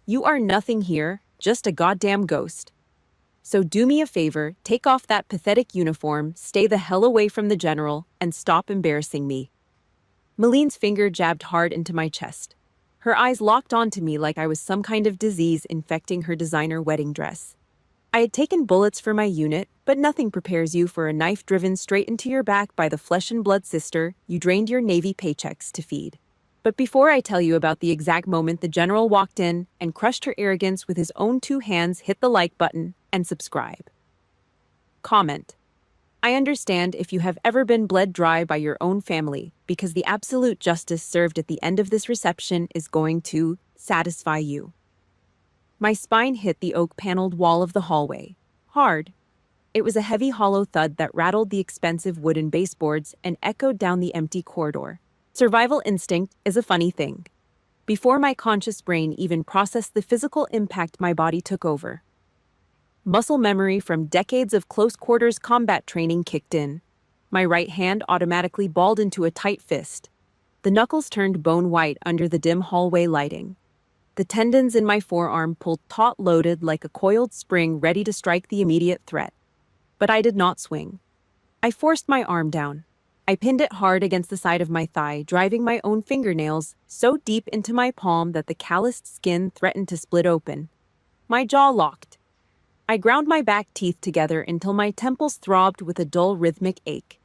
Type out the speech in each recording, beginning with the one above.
You are nothing here, just a goddamn ghost. So do me a favor, take off that pathetic uniform, stay the hell away from the general, and stop embarrassing me. Maline's finger jabbed hard into my chest. Her eyes locked onto me like I was some kind of disease infecting her designer wedding dress. I had taken bullets for my unit, but nothing prepares you for a knife driven straight into your back by the flesh and blood sister you drained your Navy paychecks to feed. But before I tell you about the exact moment the general walked in and crushed her arrogance with his own two hands, hit the like button and subscribe. Comment. I understand if you have ever been bled dry by your own family, because the absolute justice served at the end of this reception is going to satisfy you. My spine hit the oak-paneled wall of the hallway. Hard. It was a heavy hollow thud that rattled the expensive wooden baseboards and echoed down the empty corridor. Survival instinct is a funny thing. Before my conscious brain even processed the physical impact, my body took over. Muscle memory from decades of close-quarters combat training kicked in. My right hand automatically balled into a tight fist. The knuckles turned bone white under the dim hallway lighting. The tendons in my forearm pulled taut, loaded like a coiled spring ready to strike the immediate threat. But I did not swing. I forced my arm down. I pinned it hard against the side of my thigh, driving my own fingernails so deep into my palm that the calloused skin threatened to split open. My jaw locked. I ground my back teeth together until my temples throbbed with a dull rhythmic ache.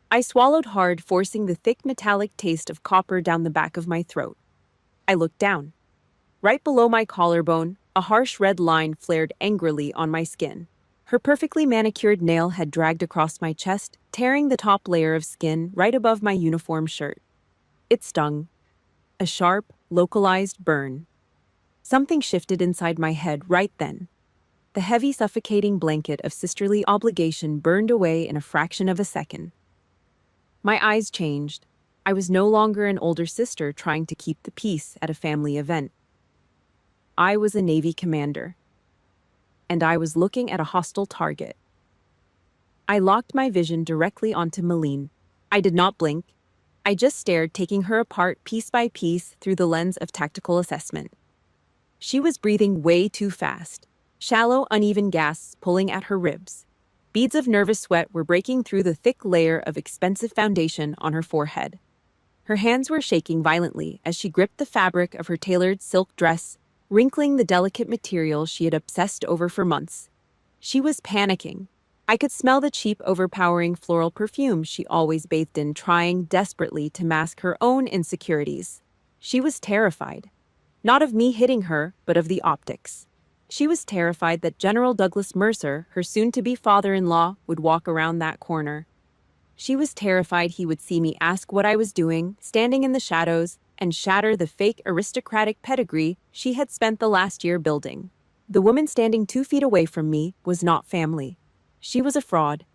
I swallowed hard, forcing the thick metallic taste of copper down the back of my throat. I looked down. Right below my collarbone, a harsh red line flared angrily on my skin. Her perfectly manicured nail had dragged across my chest, tearing the top layer of skin right above my uniform shirt. It stung. A sharp, localized burn. Something shifted inside my head right then. The heavy, suffocating blanket of sisterly obligation burned away in a fraction of a second. My eyes changed. I was no longer an older sister trying to keep the peace at a family event. I was a Navy commander. And I was looking at a hostile target. I locked my vision directly onto Maline. I did not blink. I just stared, taking her apart piece by piece through the lens of tactical assessment. She was breathing way too fast. Shallow, uneven gasps pulling at her ribs. Beads of nervous sweat were breaking through the thick layer of expensive foundation on her forehead. Her hands were shaking violently as she gripped the fabric of her tailored silk dress, wrinkling the delicate material she had obsessed over for months. She was panicking. I could smell the cheap, overpowering floral perfume she always bathed in, trying desperately to mask her own insecurities. She was terrified. Not of me hitting her, but of the optics. She was terrified that General Douglas Mercer, her soon-to-be father-in-law, would walk around that corner. She was terrified he would see me ask what I was doing, standing in the shadows, and shatter the fake aristocratic pedigree she had spent the last year building. The woman standing 2 feet away from me was not family. She was a fraud.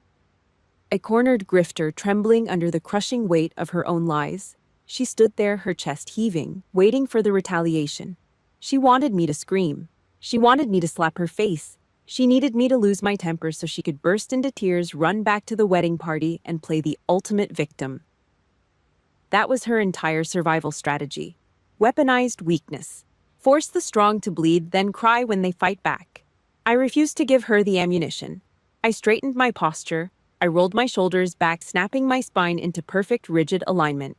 A cornered grifter trembling under the crushing weight of her own lies. She stood there, her chest heaving, waiting for the retaliation. She wanted me to scream. She wanted me to slap her face. She needed me to lose my temper so she could burst into tears, run back to the wedding party, and play the ultimate victim. That was her entire survival strategy. Weaponized weakness. Force the strong to bleed, then cry when they fight back. I refused to give her the ammunition. I straightened my posture. I rolled my shoulders back, snapping my spine into perfect, rigid alignment.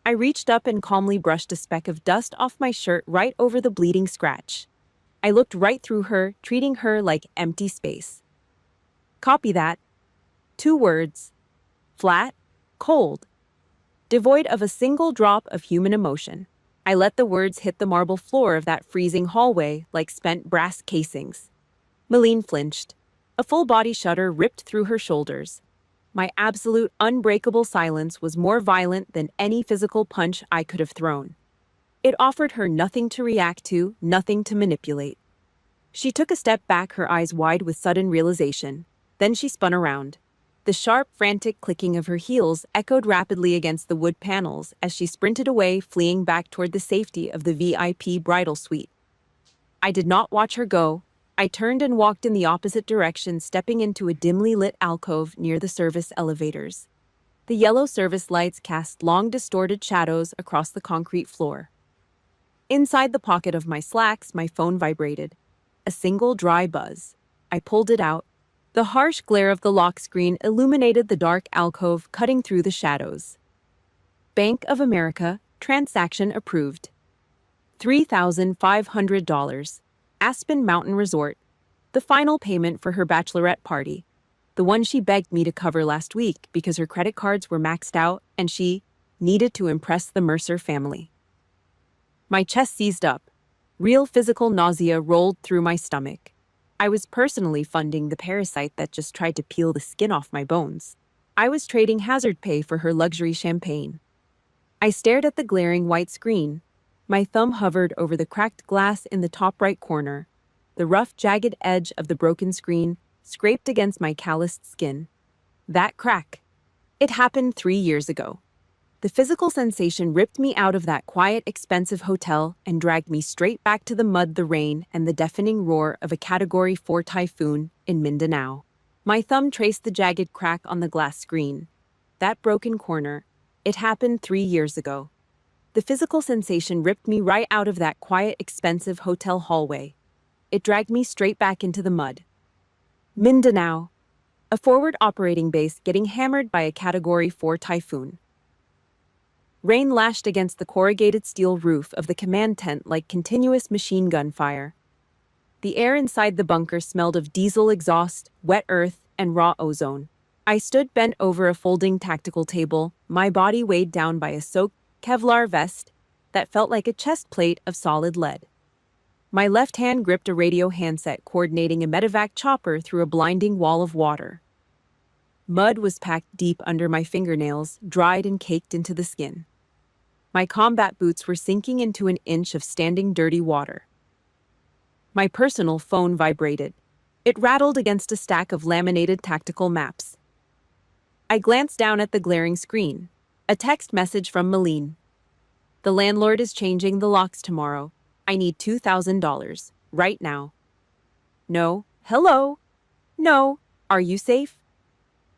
I reached up and calmly brushed a speck of dust off my shirt right over the bleeding scratch. I looked right through her, treating her like empty space. Copy that. 2 words. Flat, cold. Devoid of a single drop of human emotion. I let the words hit the marble floor of that freezing hallway like spent brass casings. Maline flinched. A full-body shudder ripped through her shoulders. My absolute, unbreakable silence was more violent than any physical punch I could have thrown. It offered her nothing to react to, nothing to manipulate. She took a step back, her eyes wide with sudden realization. Then she spun around. The sharp, frantic clicking of her heels echoed rapidly against the wood panels as she sprinted away, fleeing back toward the safety of the VIP bridal suite. I did not watch her go. I turned and walked in the opposite direction, stepping into a dimly lit alcove near the service elevators. The yellow service lights cast long, distorted shadows across the concrete floor. Inside the pocket of my slacks, my phone vibrated. A single dry buzz. I pulled it out. The harsh glare of the lock screen illuminated the dark alcove, cutting through the shadows. Bank of America, transaction approved. $3,500. Aspen Mountain Resort. The final payment for her bachelorette party. The one she begged me to cover last week because her credit cards were maxed out and she needed to impress the Mercer family. My chest seized up. Real physical nausea rolled through my stomach. I was personally funding the parasite that just tried to peel the skin off my bones. I was trading hazard pay for her luxury champagne. I stared at the glaring white screen. My thumb hovered over the cracked glass in the top right corner. The rough, jagged edge of the broken screen scraped against my calloused skin. That crack. It happened 3 years ago. The physical sensation ripped me out of that quiet, expensive hotel and dragged me straight back to the mud, the rain, and the deafening roar of a Category 4 typhoon in Mindanao. My thumb traced the jagged crack on the glass screen. That broken corner. It happened 3 years ago. The physical sensation ripped me right out of that quiet, expensive hotel hallway. It dragged me straight back into the mud. Mindanao. A forward operating base getting hammered by a Category 4 typhoon. Rain lashed against the corrugated steel roof of the command tent like continuous machine gun fire. The air inside the bunker smelled of diesel exhaust, wet earth, and raw ozone. I stood bent over a folding tactical table, my body weighed down by a soaked Kevlar vest that felt like a chest plate of solid lead. My left hand gripped a radio handset coordinating a medevac chopper through a blinding wall of water. Mud was packed deep under my fingernails, dried and caked into the skin. My combat boots were sinking into an inch of standing dirty water. My personal phone vibrated. It rattled against a stack of laminated tactical maps. I glanced down at the glaring screen. A text message from Malene. The landlord is changing the locks tomorrow. I need $2,000, right now. No. Hello? No. Are you safe?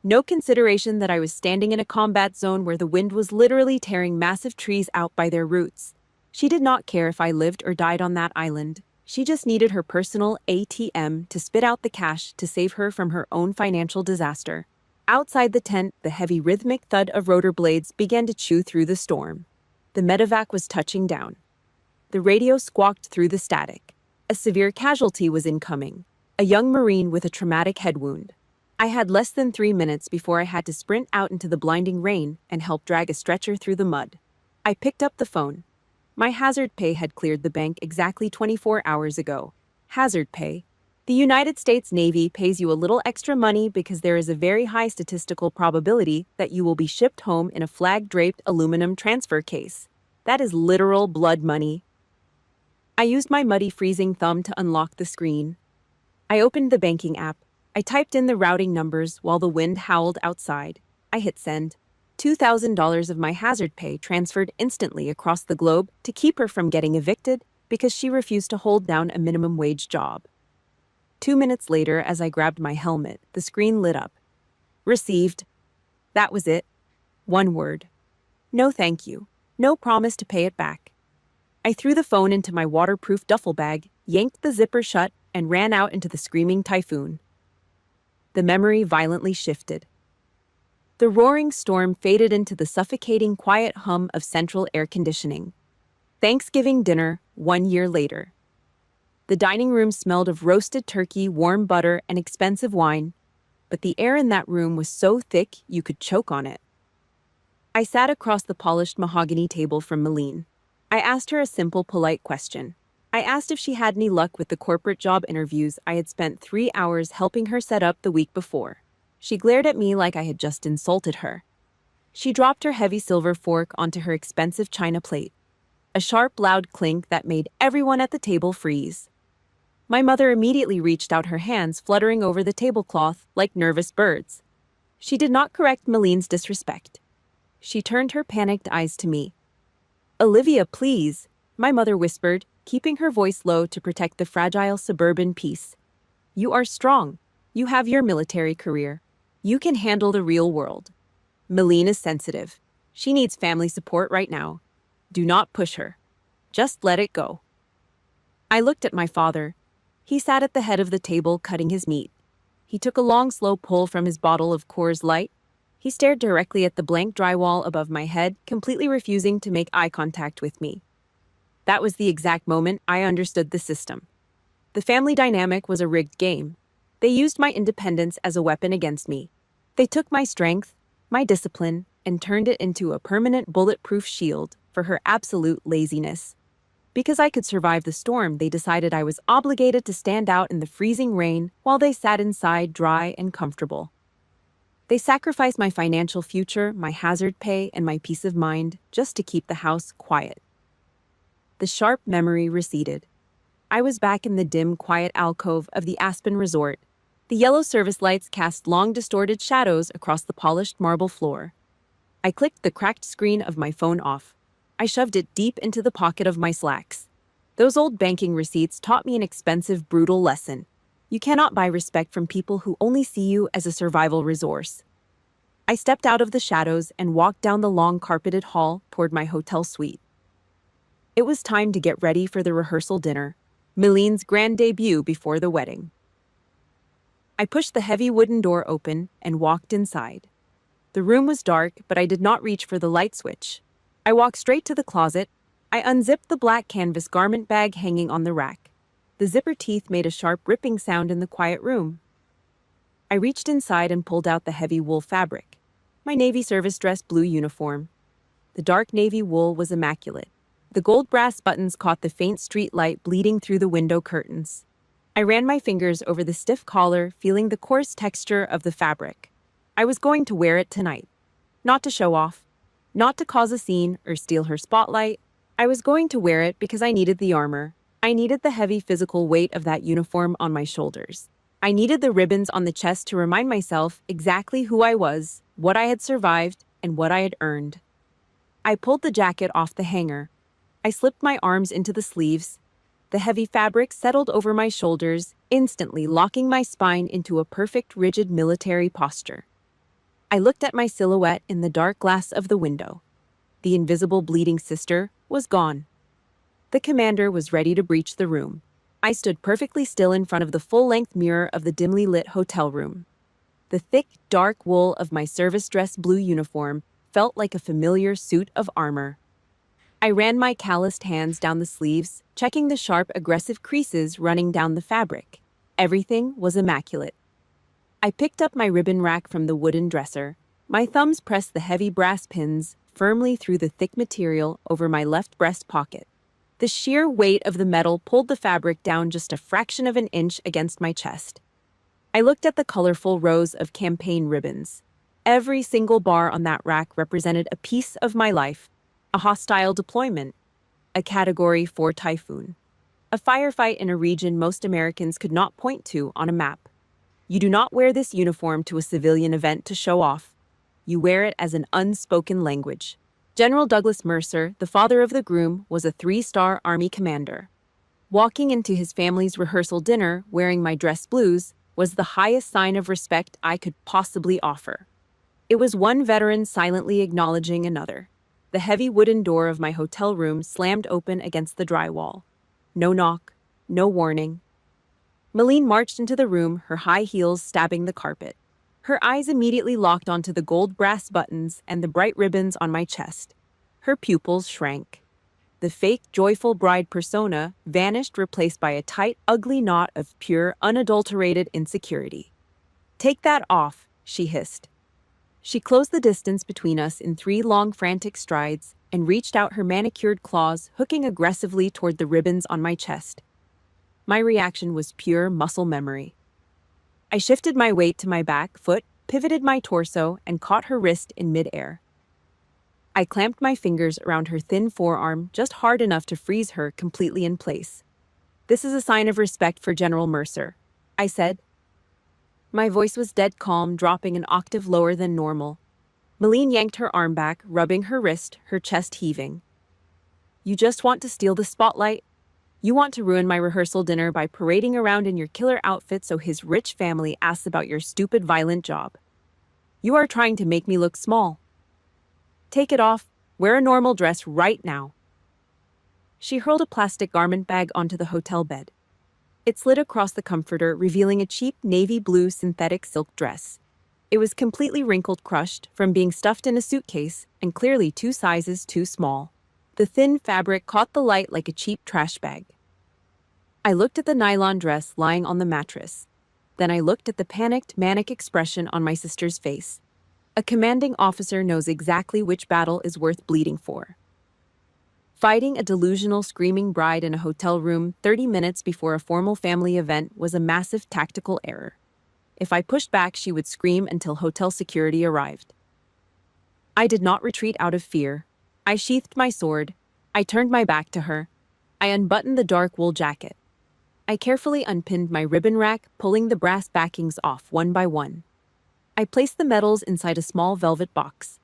No consideration that I was standing in a combat zone where the wind was literally tearing massive trees out by their roots. She did not care if I lived or died on that island. She just needed her personal ATM to spit out the cash to save her from her own financial disaster. Outside the tent, the heavy rhythmic thud of rotor blades began to chew through the storm. The medevac was touching down. The radio squawked through the static. A severe casualty was incoming. A young Marine with a traumatic head wound. I had less than 3 minutes before I had to sprint out into the blinding rain and help drag a stretcher through the mud. I picked up the phone. My hazard pay had cleared the bank exactly 24 hours ago. Hazard pay. The United States Navy pays you a little extra money because there is a very high statistical probability that you will be shipped home in a flag-draped aluminum transfer case. That is literal blood money. I used my muddy, freezing thumb to unlock the screen. I opened the banking app. I typed in the routing numbers while the wind howled outside. I hit send. $2,000 of my hazard pay transferred instantly across the globe to keep her from getting evicted because she refused to hold down a minimum wage job. 2 minutes later, as I grabbed my helmet, the screen lit up. Received. That was it. One word. No thank you. No promise to pay it back. I threw the phone into my waterproof duffel bag, yanked the zipper shut, and ran out into the screaming typhoon. The memory violently shifted. The roaring storm faded into the suffocating quiet hum of central air conditioning. Thanksgiving dinner 1 year later. The dining room smelled of roasted turkey, warm butter, and expensive wine, but the air in that room was so thick you could choke on it. I sat across the polished mahogany table from Malene. I asked her a simple, polite question. I asked if she had any luck with the corporate job interviews I had spent 3 hours helping her set up the week before. She glared at me like I had just insulted her. She dropped her heavy silver fork onto her expensive china plate. A sharp, loud clink that made everyone at the table freeze. My mother immediately reached out her hands, fluttering over the tablecloth like nervous birds. She did not correct Malene's disrespect. She turned her panicked eyes to me. "Olivia, please," my mother whispered, keeping her voice low to protect the fragile suburban peace. "You are strong. You have your military career. You can handle the real world. Malene is sensitive. She needs family support right now. Do not push her." Just let it go. I looked at my father. He sat at the head of the table cutting his meat. He took a long, slow pull from his bottle of Coors Light. He stared directly at the blank drywall above my head, completely refusing to make eye contact with me. That was the exact moment I understood the system. The family dynamic was a rigged game. They used my independence as a weapon against me. They took my strength, my discipline, and turned it into a permanent bulletproof shield for her absolute laziness. Because I could survive the storm, they decided I was obligated to stand out in the freezing rain while they sat inside dry and comfortable. They sacrificed my financial future, my hazard pay, and my peace of mind just to keep the house quiet. The sharp memory receded. I was back in the dim, quiet alcove of the Aspen Resort. The yellow service lights cast long, distorted shadows across the polished marble floor. I clicked the cracked screen of my phone off. I shoved it deep into the pocket of my slacks. Those old banking receipts taught me an expensive, brutal lesson. You cannot buy respect from people who only see you as a survival resource. I stepped out of the shadows and walked down the long carpeted hall toward my hotel suite. It was time to get ready for the rehearsal dinner, Milline's grand debut before the wedding. I pushed the heavy wooden door open and walked inside. The room was dark, but I did not reach for the light switch. I walked straight to the closet. I unzipped the black canvas garment bag hanging on the rack. The zipper teeth made a sharp ripping sound in the quiet room. I reached inside and pulled out the heavy wool fabric, my Navy service dress blue uniform. The dark navy wool was immaculate. The gold brass buttons caught the faint street light bleeding through the window curtains. I ran my fingers over the stiff collar, feeling the coarse texture of the fabric. I was going to wear it tonight. Not to show off, not to cause a scene or steal her spotlight. I was going to wear it because I needed the armor. I needed the heavy physical weight of that uniform on my shoulders. I needed the ribbons on the chest to remind myself exactly who I was, what I had survived, and what I had earned. I pulled the jacket off the hanger. I slipped my arms into the sleeves. The heavy fabric settled over my shoulders, instantly locking my spine into a perfect, rigid military posture. I looked at my silhouette in the dark glass of the window. The invisible bleeding sister was gone. The commander was ready to breach the room. I stood perfectly still in front of the full-length mirror of the dimly lit hotel room. The thick, dark wool of my service dress blue uniform felt like a familiar suit of armor. I ran my calloused hands down the sleeves, checking the sharp, aggressive creases running down the fabric. Everything was immaculate. I picked up my ribbon rack from the wooden dresser. My thumbs pressed the heavy brass pins firmly through the thick material over my left breast pocket. The sheer weight of the metal pulled the fabric down just a fraction of an inch against my chest. I looked at the colorful rows of campaign ribbons. Every single bar on that rack represented a piece of my life. A hostile deployment, a Category 4 typhoon, a firefight in a region most Americans could not point to on a map. You do not wear this uniform to a civilian event to show off. You wear it as an unspoken language. General Douglas Mercer, the father of the groom, was a 3-star Army commander. Walking into his family's rehearsal dinner wearing my dress blues was the highest sign of respect I could possibly offer. It was one veteran silently acknowledging another. The heavy wooden door of my hotel room slammed open against the drywall. No knock, no warning. Milene marched into the room, her high heels stabbing the carpet. Her eyes immediately locked onto the gold brass buttons and the bright ribbons on my chest. Her pupils shrank. The fake, joyful bride persona vanished, replaced by a tight, ugly knot of pure, unadulterated insecurity. "Take that off," she hissed. She closed the distance between us in 3 long, frantic strides and reached out her manicured claws, hooking aggressively toward the ribbons on my chest. My reaction was pure muscle memory. I shifted my weight to my back foot, pivoted my torso, and caught her wrist in midair. I clamped my fingers around her thin forearm just hard enough to freeze her completely in place. "This is a sign of respect for General Mercer," I said. My voice was dead calm, dropping an octave lower than normal. Milene yanked her arm back, rubbing her wrist, her chest heaving. "You just want to steal the spotlight? You want to ruin my rehearsal dinner by parading around in your killer outfit so his rich family asks about your stupid, violent job. You are trying to make me look small. Take it off. Wear a normal dress right now." She hurled a plastic garment bag onto the hotel bed. It slid across the comforter, revealing a cheap navy blue synthetic silk dress. It was completely wrinkled, crushed from being stuffed in a suitcase, and clearly 2 sizes too small. The thin fabric caught the light like a cheap trash bag. I looked at the nylon dress lying on the mattress. Then I looked at the panicked, manic expression on my sister's face. A commanding officer knows exactly which battle is worth bleeding for. Fighting a delusional, screaming bride in a hotel room 30 minutes before a formal family event was a massive tactical error. If I pushed back, she would scream until hotel security arrived. I did not retreat out of fear. I sheathed my sword. I turned my back to her. I unbuttoned the dark wool jacket. I carefully unpinned my ribbon rack, pulling the brass backings off one by one. I placed the medals inside a small velvet box.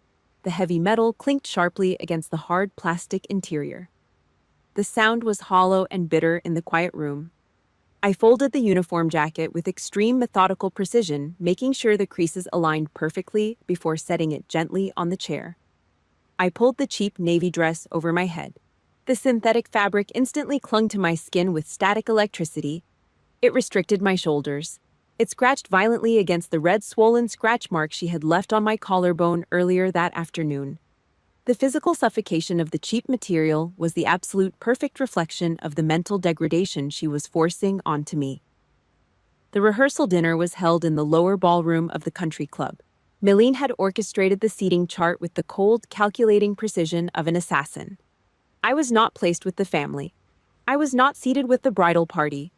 The heavy metal clinked sharply against the hard plastic interior. The sound was hollow and bitter in the quiet room. I folded the uniform jacket with extreme methodical precision, making sure the creases aligned perfectly before setting it gently on the chair. I pulled the cheap navy dress over my head. The synthetic fabric instantly clung to my skin with static electricity. It restricted my shoulders. It scratched violently against the red, swollen scratch mark she had left on my collarbone earlier that afternoon. The physical suffocation of the cheap material was the absolute perfect reflection of the mental degradation she was forcing onto me. The rehearsal dinner was held in the lower ballroom of the country club. Milene had orchestrated the seating chart with the cold, calculating precision of an assassin. I was not placed with the family. I was not seated with the bridal party.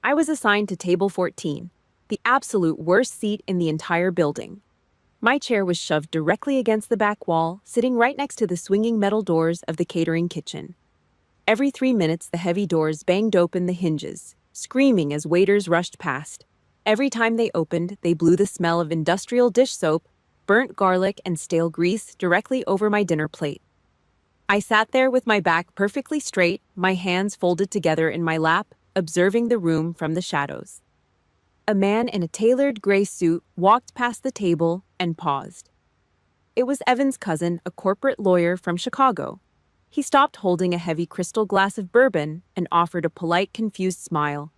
I was assigned to table 14, the absolute worst seat in the entire building. My chair was shoved directly against the back wall, sitting right next to the swinging metal doors of the catering kitchen. Every 3 minutes, the heavy doors banged open the hinges, screaming as waiters rushed past. Every time they opened, they blew the smell of industrial dish soap, burnt garlic, and stale grease directly over my dinner plate. I sat there with my back perfectly straight, my hands folded together in my lap, observing the room from the shadows. A man in a tailored gray suit walked past the table and paused. It was Evan's cousin, a corporate lawyer from Chicago. He stopped holding a heavy crystal glass of bourbon and offered a polite, confused smile.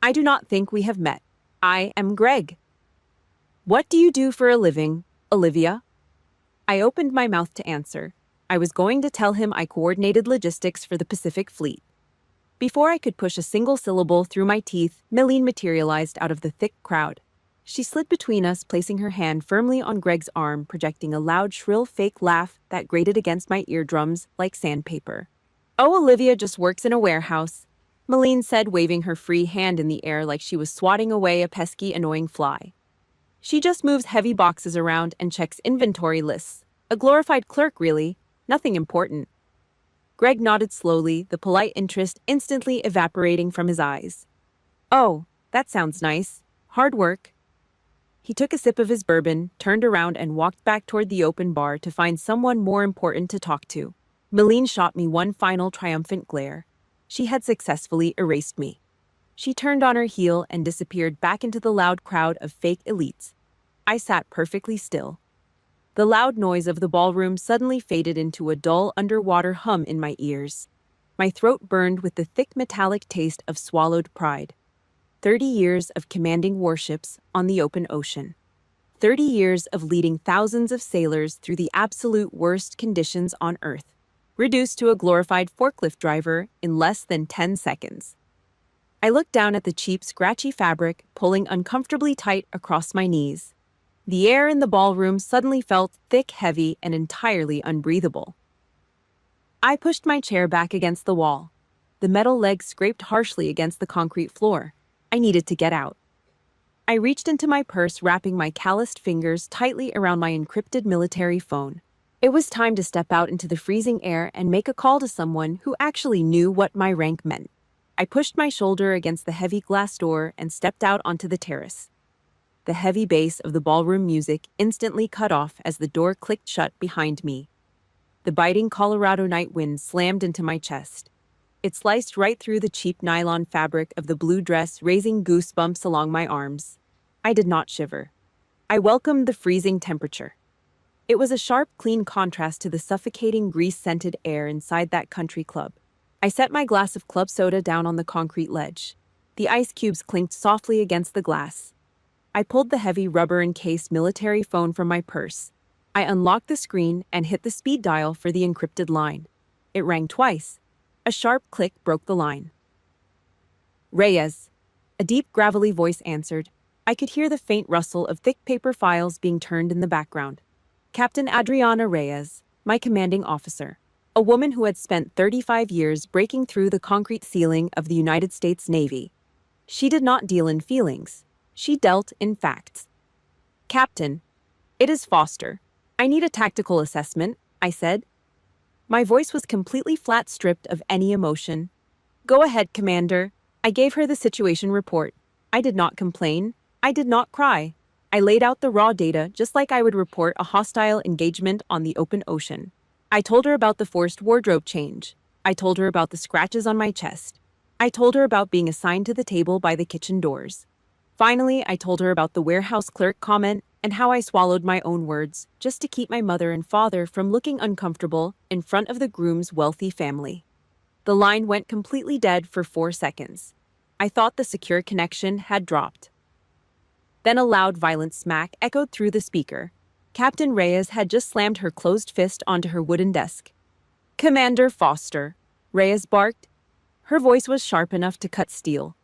"I do not think we have met. I am Greg." "What do you do for a living, Olivia?" I opened my mouth to answer. I was going to tell him I coordinated logistics for the Pacific Fleet. Before I could push a single syllable through my teeth, Milene materialized out of the thick crowd. She slid between us, placing her hand firmly on Greg's arm, projecting a loud, shrill, fake laugh that grated against my eardrums like sandpaper. "Oh, Olivia just works in a warehouse," Milene said, waving her free hand in the air like she was swatting away a pesky, annoying fly. "She just moves heavy boxes around and checks inventory lists. A glorified clerk, really. Nothing important." Greg nodded slowly, the polite interest instantly evaporating from his eyes. "Oh, that sounds nice. Hard work." He took a sip of his bourbon, turned around, and walked back toward the open bar to find someone more important to talk to. Milene shot me one final triumphant glare. She had successfully erased me. She turned on her heel and disappeared back into the loud crowd of fake elites. I sat perfectly still. The loud noise of the ballroom suddenly faded into a dull underwater hum in my ears. My throat burned with the thick metallic taste of swallowed pride. 30 years of commanding warships on the open ocean. 30 years of leading thousands of sailors through the absolute worst conditions on Earth, reduced to a glorified forklift driver in less than 10 seconds. I looked down at the cheap, scratchy fabric pulling uncomfortably tight across my knees. The air in the ballroom suddenly felt thick, heavy, and entirely unbreathable. I pushed my chair back against the wall. The metal legs scraped harshly against the concrete floor. I needed to get out. I reached into my purse, wrapping my calloused fingers tightly around my encrypted military phone. It was time to step out into the freezing air and make a call to someone who actually knew what my rank meant. I pushed my shoulder against the heavy glass door and stepped out onto the terrace. The heavy bass of the ballroom music instantly cut off as the door clicked shut behind me. The biting Colorado night wind slammed into my chest. It sliced right through the cheap nylon fabric of the blue dress, raising goosebumps along my arms. I did not shiver. I welcomed the freezing temperature. It was a sharp, clean contrast to the suffocating, grease-scented air inside that country club. I set my glass of club soda down on the concrete ledge. The ice cubes clinked softly against the glass. I pulled the heavy rubber-encased military phone from my purse. I unlocked the screen and hit the speed dial for the encrypted line. It rang twice. A sharp click broke the line. Reyes. A deep, gravelly voice answered. I could hear the faint rustle of thick paper files being turned in the background. Captain Adriana Reyes, my commanding officer. A woman who had spent 35 years breaking through the concrete ceiling of the United States Navy. She did not deal in feelings. She dealt in facts. Captain, it is Foster. I need a tactical assessment, I said. My voice was completely flat, stripped of any emotion. Go ahead, Commander. I gave her the situation report. I did not complain. I did not cry. I laid out the raw data just like I would report a hostile engagement on the open ocean. I told her about the forced wardrobe change. I told her about the scratches on my chest. I told her about being assigned to the table by the kitchen doors. Finally, I told her about the warehouse clerk comment and how I swallowed my own words just to keep my mother and father from looking uncomfortable in front of the groom's wealthy family. The line went completely dead for 4 seconds. I thought the secure connection had dropped. Then a loud, violent smack echoed through the speaker. Captain Reyes had just slammed her closed fist onto her wooden desk. Commander Foster, Reyes barked. Her voice was sharp enough to cut steel.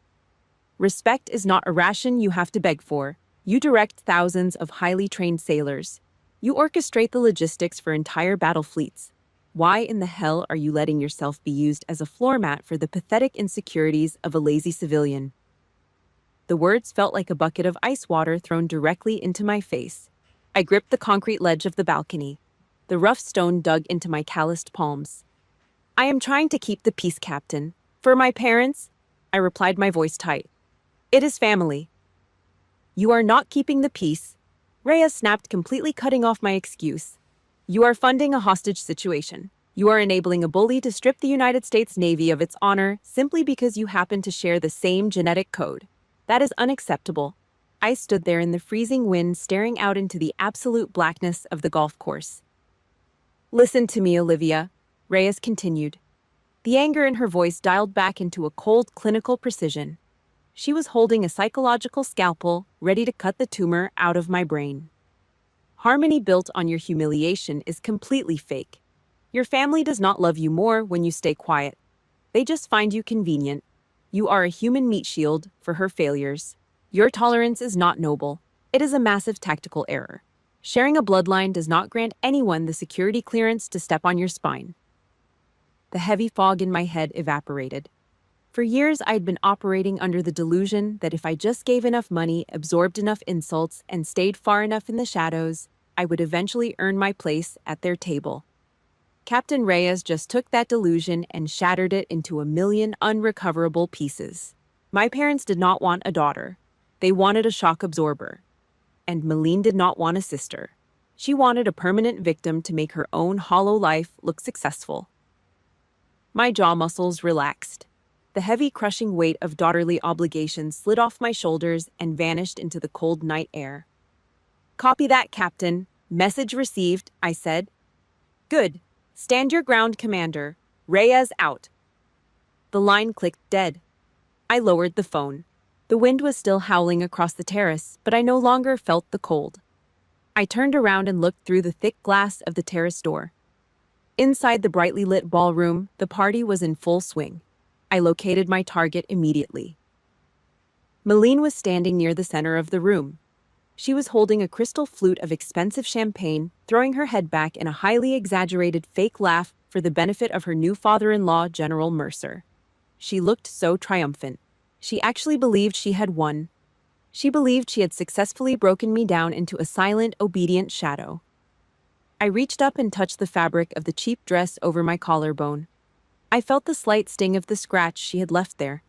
Respect is not a ration you have to beg for. You direct thousands of highly trained sailors. You orchestrate the logistics for entire battle fleets. Why in the hell are you letting yourself be used as a floor mat for the pathetic insecurities of a lazy civilian? The words felt like a bucket of ice water thrown directly into my face. I gripped the concrete ledge of the balcony. The rough stone dug into my calloused palms. I am trying to keep the peace, Captain. For my parents, I replied, my voice tight. It is family. You are not keeping the peace. Rhea snapped, completely cutting off my excuse. You are funding a hostage situation. You are enabling a bully to strip the United States Navy of its honor simply because you happen to share the same genetic code. That is unacceptable. I stood there in the freezing wind, staring out into the absolute blackness of the golf course. Listen to me, Olivia, Reyes continued. The anger in her voice dialed back into a cold, clinical precision. She was holding a psychological scalpel, ready to cut the tumor out of my brain. Harmony built on your humiliation is completely fake. Your family does not love you more when you stay quiet. They just find you convenient. You are a human meat shield for her failures. Your tolerance is not noble. It is a massive tactical error. Sharing a bloodline does not grant anyone the security clearance to step on your spine. The heavy fog in my head evaporated. For years, I'd been operating under the delusion that if I just gave enough money, absorbed enough insults, and stayed far enough in the shadows, I would eventually earn my place at their table. Captain Reyes just took that delusion and shattered it into a million unrecoverable pieces. My parents did not want a daughter. They wanted a shock absorber. And Malene did not want a sister. She wanted a permanent victim to make her own hollow life look successful. My jaw muscles relaxed. The heavy, crushing weight of daughterly obligations slid off my shoulders and vanished into the cold night air. Copy that, Captain. Message received, I said. Good. Stand your ground, Commander. Reyes out. The line clicked dead. I lowered the phone. The wind was still howling across the terrace, but I no longer felt the cold. I turned around and looked through the thick glass of the terrace door. Inside the brightly lit ballroom, the party was in full swing. I located my target immediately. Malene was standing near the center of the room. She was holding a crystal flute of expensive champagne, throwing her head back in a highly exaggerated fake laugh for the benefit of her new father-in-law, General Mercer. She looked so triumphant. She actually believed she had won. She believed she had successfully broken me down into a silent, obedient shadow. I reached up and touched the fabric of the cheap dress over my collarbone. I felt the slight sting of the scratch she had left there.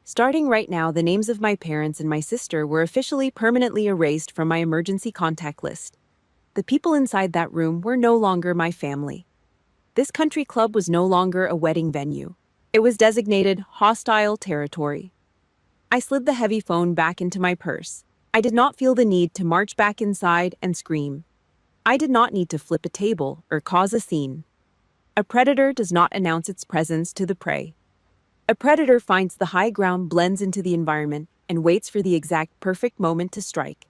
Starting right now, the names of my parents and my sister were officially permanently erased from my emergency contact list. The people inside that room were no longer my family. This country club was no longer a wedding venue. It was designated hostile territory. I slid the heavy phone back into my purse. I did not feel the need to march back inside and scream. I did not need to flip a table or cause a scene. A predator does not announce its presence to the prey. A predator finds the high ground, blends into the environment, and waits for the exact perfect moment to strike.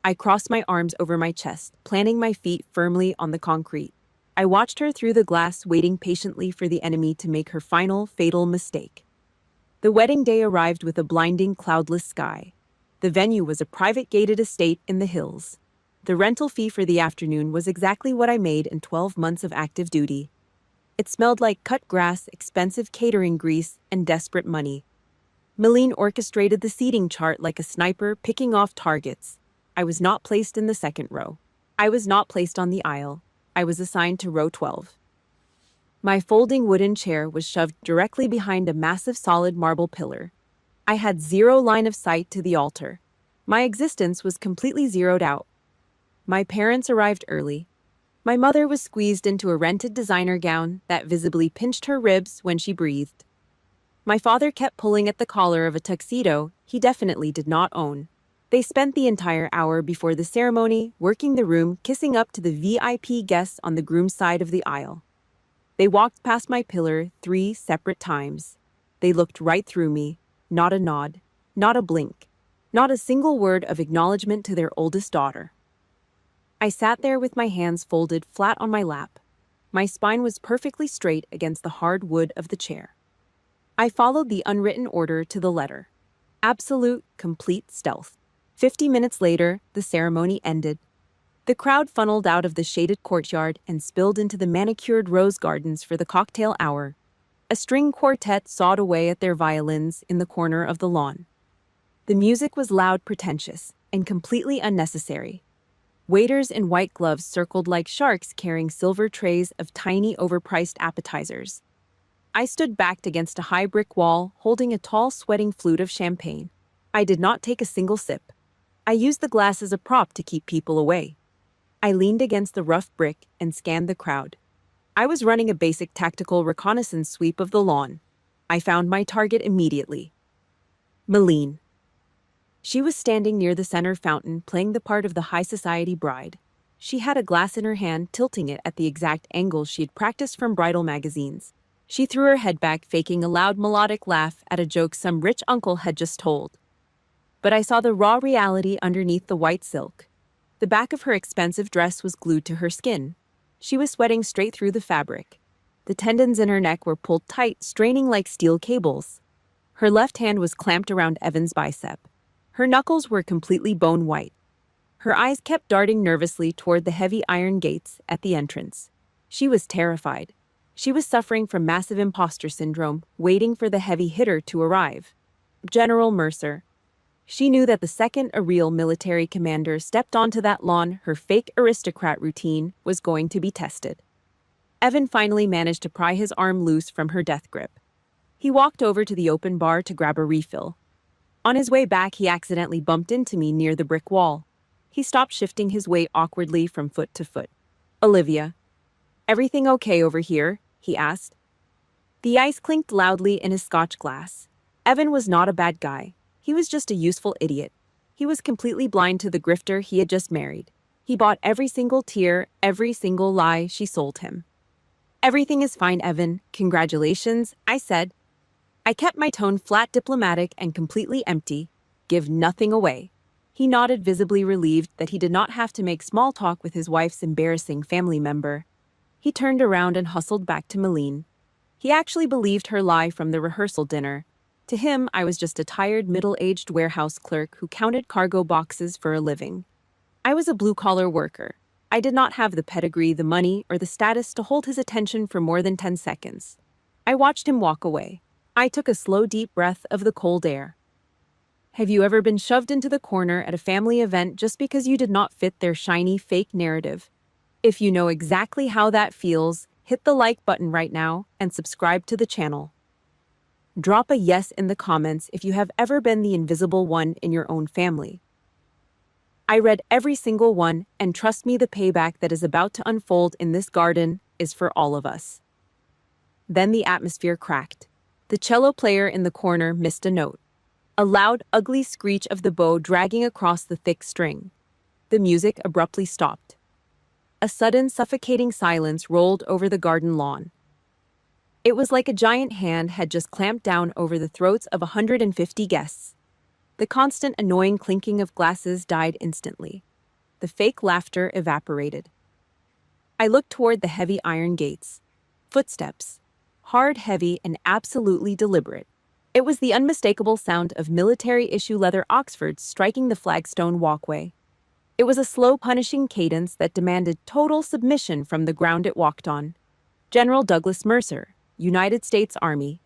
I crossed my arms over my chest, planting my feet firmly on the concrete. I watched her through the glass, waiting patiently for the enemy to make her final, fatal mistake. The wedding day arrived with a blinding, cloudless sky. The venue was a private gated estate in the hills. The rental fee for the afternoon was exactly what I made in 12 months of active duty. It smelled like cut grass, expensive catering grease, and desperate money. Meline orchestrated the seating chart like a sniper, picking off targets. I was not placed in the second row. I was not placed on the aisle. I was assigned to row 12. My folding wooden chair was shoved directly behind a massive solid marble pillar. I had zero line of sight to the altar. My existence was completely zeroed out. My parents arrived early. My mother was squeezed into a rented designer gown that visibly pinched her ribs when she breathed. My father kept pulling at the collar of a tuxedo he definitely did not own. They spent the entire hour before the ceremony working the room, kissing up to the VIP guests on the groom's side of the aisle. They walked past my pillar 3 separate times. They looked right through me, not a nod, not a blink, not a single word of acknowledgement to their oldest daughter. I sat there with my hands folded flat on my lap. My spine was perfectly straight against the hard wood of the chair. I followed the unwritten order to the letter. Absolute, complete stealth. 50 minutes later, the ceremony ended. The crowd funneled out of the shaded courtyard and spilled into the manicured rose gardens for the cocktail hour. A string quartet sawed away at their violins in the corner of the lawn. The music was loud, pretentious, and completely unnecessary. Waiters in white gloves circled like sharks carrying silver trays of tiny, overpriced appetizers. I stood backed against a high brick wall, holding a tall, sweating flute of champagne. I did not take a single sip. I used the glass as a prop to keep people away. I leaned against the rough brick and scanned the crowd. I was running a basic tactical reconnaissance sweep of the lawn. I found my target immediately. Meline. She was standing near the center fountain, playing the part of the high society bride. She had a glass in her hand, tilting it at the exact angle she'd practiced from bridal magazines. She threw her head back, faking a loud melodic laugh at a joke some rich uncle had just told. But I saw the raw reality underneath the white silk. The back of her expensive dress was glued to her skin. She was sweating straight through the fabric. The tendons in her neck were pulled tight, straining like steel cables. Her left hand was clamped around Evan's bicep. Her knuckles were completely bone white. Her eyes kept darting nervously toward the heavy iron gates at the entrance. She was terrified. She was suffering from massive imposter syndrome, waiting for the heavy hitter to arrive. General Mercer. She knew that the second a real military commander stepped onto that lawn, her fake aristocrat routine was going to be tested. Evan finally managed to pry his arm loose from her death grip. He walked over to the open bar to grab a refill. On his way back, he accidentally bumped into me near the brick wall. He stopped, shifting his weight awkwardly from foot to foot. Olivia. Everything okay over here? He asked. The ice clinked loudly in his scotch glass. Evan was not a bad guy. He was just a useful idiot. He was completely blind to the grifter he had just married. He bought every single tear, every single lie she sold him. Everything is fine, Evan. Congratulations, I said. I kept my tone flat, diplomatic, and completely empty. Give nothing away. He nodded, visibly relieved that he did not have to make small talk with his wife's embarrassing family member. He turned around and hustled back to Meline. He actually believed her lie from the rehearsal dinner. To him, I was just a tired, middle-aged warehouse clerk who counted cargo boxes for a living. I was a blue-collar worker. I did not have the pedigree, the money, or the status to hold his attention for more than 10 seconds. I watched him walk away. I took a slow, deep breath of the cold air. Have you ever been shoved into the corner at a family event just because you did not fit their shiny, fake narrative? If you know exactly how that feels, hit the like button right now and subscribe to the channel. Drop a yes in the comments if you have ever been the invisible one in your own family. I read every single one, and trust me, the payback that is about to unfold in this garden is for all of us. Then the atmosphere cracked. The cello player in the corner missed a note. A loud, ugly screech of the bow dragging across the thick string. The music abruptly stopped. a sudden suffocating silence rolled over the garden lawn. It was like a giant hand had just clamped down over the throats of 150 guests. The constant annoying clinking of glasses died instantly. The fake laughter evaporated. I looked toward the heavy iron gates. Footsteps. Hard, heavy, and absolutely deliberate. It was the unmistakable sound of military-issue leather Oxfords striking the flagstone walkway. It was a slow, punishing cadence that demanded total submission from the ground it walked on. General Douglas Mercer, United States Army.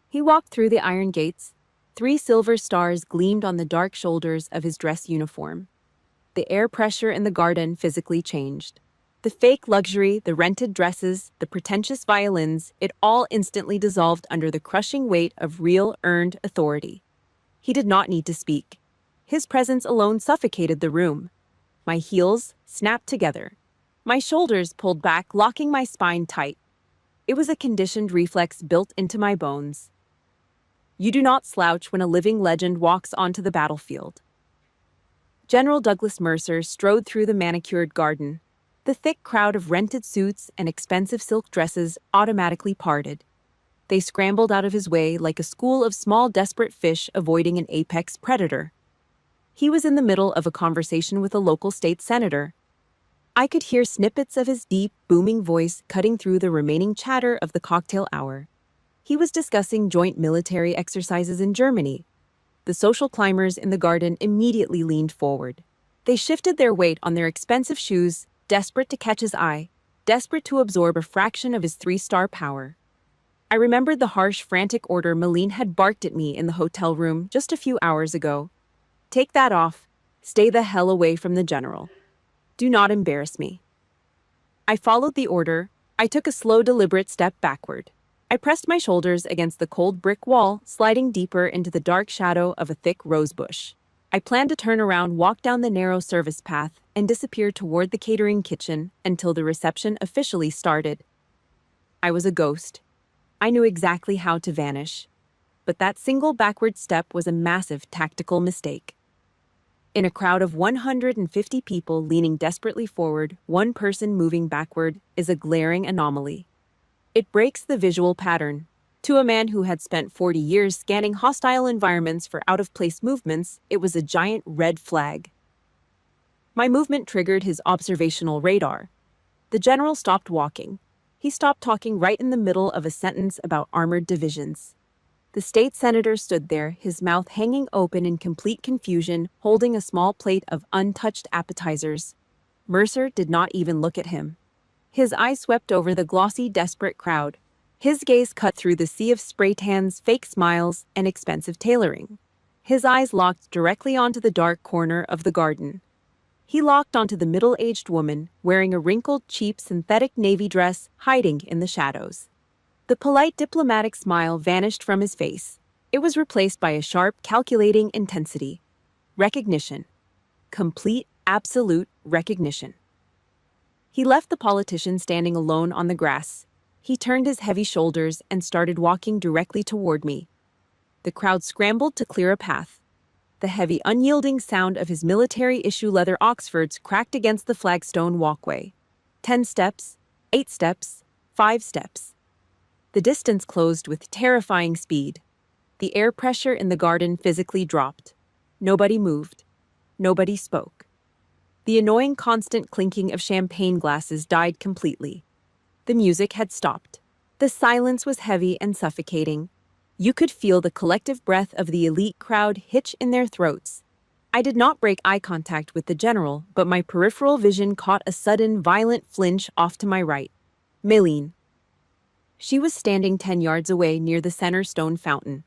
He walked through the iron gates. 3 silver stars gleamed on the dark shoulders of his dress uniform. The air pressure in the garden physically changed. The fake luxury, the rented dresses, the pretentious violins, it all instantly dissolved under the crushing weight of real, earned authority. He did not need to speak. His presence alone suffocated the room. My heels snapped together. My shoulders pulled back, locking my spine tight. It was a conditioned reflex built into my bones. You do not slouch when a living legend walks onto the battlefield. General Douglas Mercer strode through the manicured garden. The thick crowd of rented suits and expensive silk dresses automatically parted. They scrambled out of his way like a school of small, desperate fish avoiding an apex predator. He was in the middle of a conversation with a local state senator. I could hear snippets of his deep, booming voice cutting through the remaining chatter of the cocktail hour. He was discussing joint military exercises in Germany. The social climbers in the garden immediately leaned forward. They shifted their weight on their expensive shoes, desperate to catch his eye, desperate to absorb a fraction of his 3-star power. I remembered the harsh, frantic order Malene had barked at me in the hotel room just a few hours ago. Take that off. Stay the hell away from the general. Do not embarrass me. I followed the order. I took a slow, deliberate step backward. I pressed my shoulders against the cold brick wall, sliding deeper into the dark shadow of a thick rose bush. I planned to turn around, walk down the narrow service path, and disappear toward the catering kitchen until the reception officially started. I was a ghost. I knew exactly how to vanish. But that single backward step was a massive tactical mistake. In a crowd of 150 people leaning desperately forward, one person moving backward is a glaring anomaly. It breaks the visual pattern. To a man who had spent 40 years scanning hostile environments for out-of-place movements, it was a giant red flag. My movement triggered his observational radar. The general stopped walking. He stopped talking right in the middle of a sentence about armored divisions. The state senator stood there, his mouth hanging open in complete confusion, holding a small plate of untouched appetizers. Mercer did not even look at him. His eyes swept over the glossy, desperate crowd. His gaze cut through the sea of spray tans, fake smiles, and expensive tailoring. His eyes locked directly onto the dark corner of the garden. He locked onto the middle-aged woman, wearing a wrinkled, cheap, synthetic navy dress, hiding in the shadows. The polite, diplomatic smile vanished from his face. It was replaced by a sharp, calculating intensity. Recognition. Complete, absolute recognition. He left the politician standing alone on the grass. He turned his heavy shoulders and started walking directly toward me. The crowd scrambled to clear a path. The heavy, unyielding sound of his military-issue leather Oxfords cracked against the flagstone walkway. 10 steps, 8 steps, 5 steps. The distance closed with terrifying speed. The air pressure in the garden physically dropped. Nobody moved. Nobody spoke. The annoying constant clinking of champagne glasses died completely. The music had stopped. The silence was heavy and suffocating. You could feel the collective breath of the elite crowd hitch in their throats. I did not break eye contact with the general, but my peripheral vision caught a sudden, violent flinch off to my right. Malene. She was standing 10 yards away near the center stone fountain.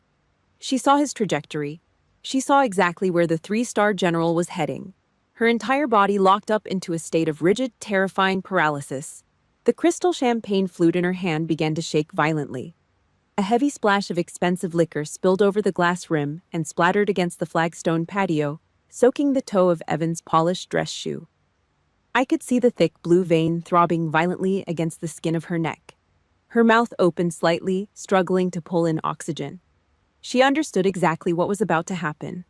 She saw his trajectory. She saw exactly where the 3-star general was heading. Her entire body locked up into a state of rigid, terrifying paralysis. The crystal champagne flute in her hand began to shake violently. A heavy splash of expensive liquor spilled over the glass rim and splattered against the flagstone patio, soaking the toe of Evan's polished dress shoe. I could see the thick blue vein throbbing violently against the skin of her neck. Her mouth opened slightly, struggling to pull in oxygen. She understood exactly what was about to happen.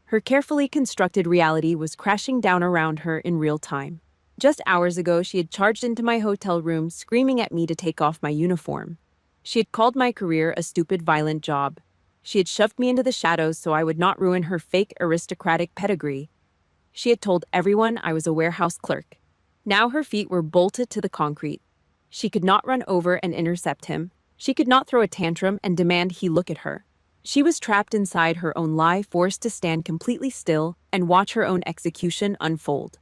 Her carefully constructed reality was crashing down around her in real time. Just hours ago, she had charged into my hotel room, screaming at me to take off my uniform. She had called my career a stupid, violent job. She had shoved me into the shadows so I would not ruin her fake aristocratic pedigree. She had told everyone I was a warehouse clerk. Now her feet were bolted to the concrete. She could not run over and intercept him. She could not throw a tantrum and demand he look at her. She was trapped inside her own lie, forced to stand completely still and watch her own execution unfold.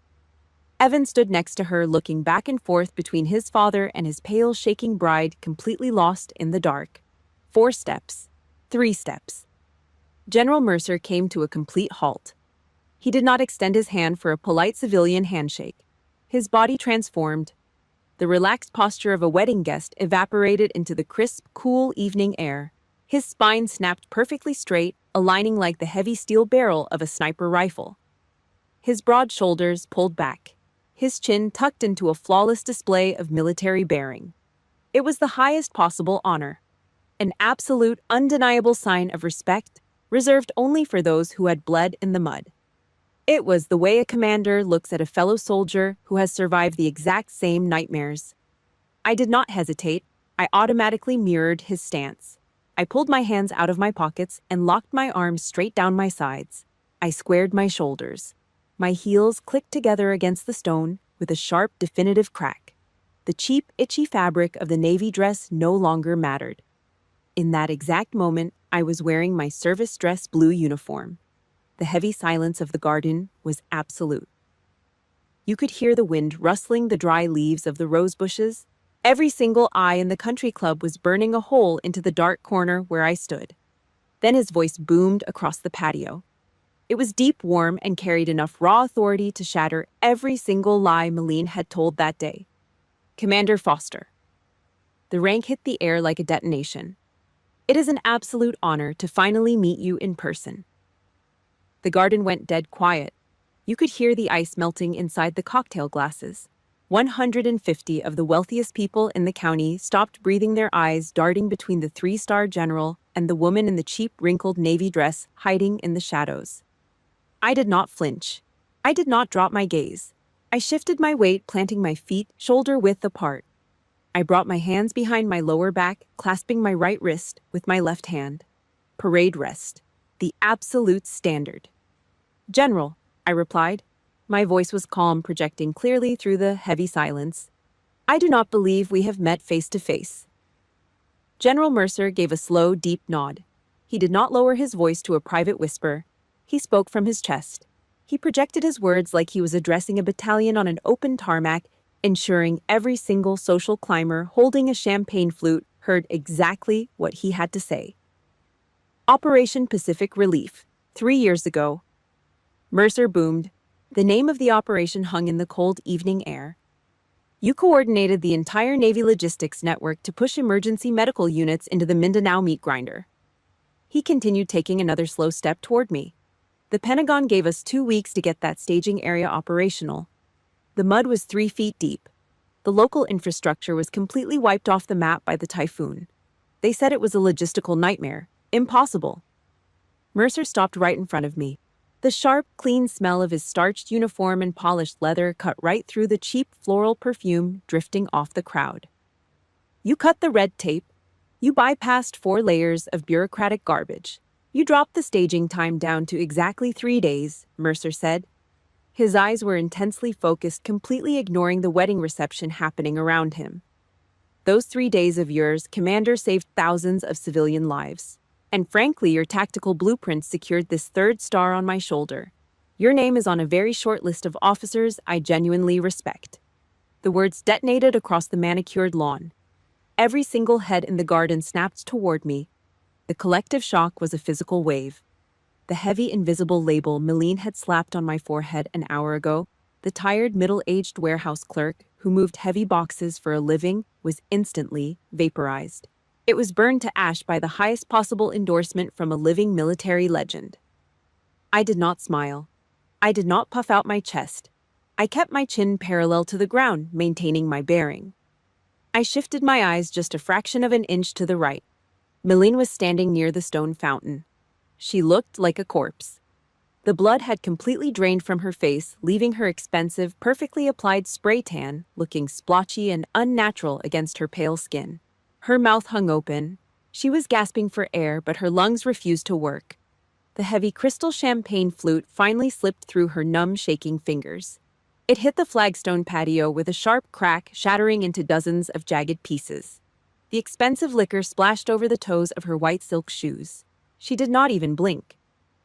Evan stood next to her, looking back and forth between his father and his pale, shaking bride, completely lost in the dark. 4 steps. 3 steps. General Mercer came to a complete halt. He did not extend his hand for a polite civilian handshake. His body transformed. The relaxed posture of a wedding guest evaporated into the crisp, cool evening air. His spine snapped perfectly straight, aligning like the heavy steel barrel of a sniper rifle. His broad shoulders pulled back. His chin tucked into a flawless display of military bearing. It was the highest possible honor. An absolute, undeniable sign of respect, reserved only for those who had bled in the mud. It was the way a commander looks at a fellow soldier who has survived the exact same nightmares. I did not hesitate. I automatically mirrored his stance. I pulled my hands out of my pockets and locked my arms straight down my sides. I squared my shoulders. My heels clicked together against the stone with a sharp, definitive crack. The cheap, itchy fabric of the navy dress no longer mattered. In that exact moment, I was wearing my service dress blue uniform. The heavy silence of the garden was absolute. You could hear the wind rustling the dry leaves of the rose bushes. Every single eye in the country club was burning a hole into the dark corner where I stood. Then his voice boomed across the patio. It was deep, warm, and carried enough raw authority to shatter every single lie Malene had told that day. Commander Foster. The rank hit the air like a detonation. It is an absolute honor to finally meet you in person. The garden went dead quiet. You could hear the ice melting inside the cocktail glasses. 150 of the wealthiest people in the county stopped breathing, their eyes darting between the 3-star general and the woman in the cheap, wrinkled navy dress hiding in the shadows. I did not flinch. I did not drop my gaze. I shifted my weight, planting my feet shoulder-width apart. I brought my hands behind my lower back, clasping my right wrist with my left hand. Parade rest. The absolute standard. General, I replied. My voice was calm, projecting clearly through the heavy silence. I do not believe we have met face to face. General Mercer gave a slow, deep nod. He did not lower his voice to a private whisper. He spoke from his chest. He projected his words like he was addressing a battalion on an open tarmac, ensuring every single social climber holding a champagne flute heard exactly what he had to say. Operation Pacific Relief, 3 years ago. Mercer boomed. The name of the operation hung in the cold evening air. You coordinated the entire Navy logistics network to push emergency medical units into the Mindanao meat grinder. He continued, taking another slow step toward me. The Pentagon gave us 2 weeks to get that staging area operational. The mud was 3 feet deep. The local infrastructure was completely wiped off the map by the typhoon. They said it was a logistical nightmare. Impossible. Mercer stopped right in front of me. The sharp, clean smell of his starched uniform and polished leather cut right through the cheap floral perfume drifting off the crowd. You cut the red tape. You bypassed 4 layers of bureaucratic garbage. You dropped the staging time down to exactly 3 days, Mercer said. His eyes were intensely focused, completely ignoring the wedding reception happening around him. Those 3 days of yours, Commander, saved thousands of civilian lives. And frankly, your tactical blueprints secured this 3rd star on my shoulder. Your name is on a very short list of officers I genuinely respect. The words detonated across the manicured lawn. Every single head in the garden snapped toward me. The collective shock was a physical wave. The heavy, invisible label Malene had slapped on my forehead an hour ago, the tired, middle-aged warehouse clerk who moved heavy boxes for a living, was instantly vaporized. It was burned to ash by the highest possible endorsement from a living military legend. I did not smile. I did not puff out my chest. I kept my chin parallel to the ground, maintaining my bearing. I shifted my eyes just a fraction of an inch to the right. Malene was standing near the stone fountain. She looked like a corpse. The blood had completely drained from her face, leaving her expensive, perfectly applied spray tan looking splotchy and unnatural against her pale skin. Her mouth hung open. She was gasping for air, but her lungs refused to work. The heavy crystal champagne flute finally slipped through her numb, shaking fingers. It hit the flagstone patio with a sharp crack, shattering into dozens of jagged pieces. The expensive liquor splashed over the toes of her white silk shoes. She did not even blink.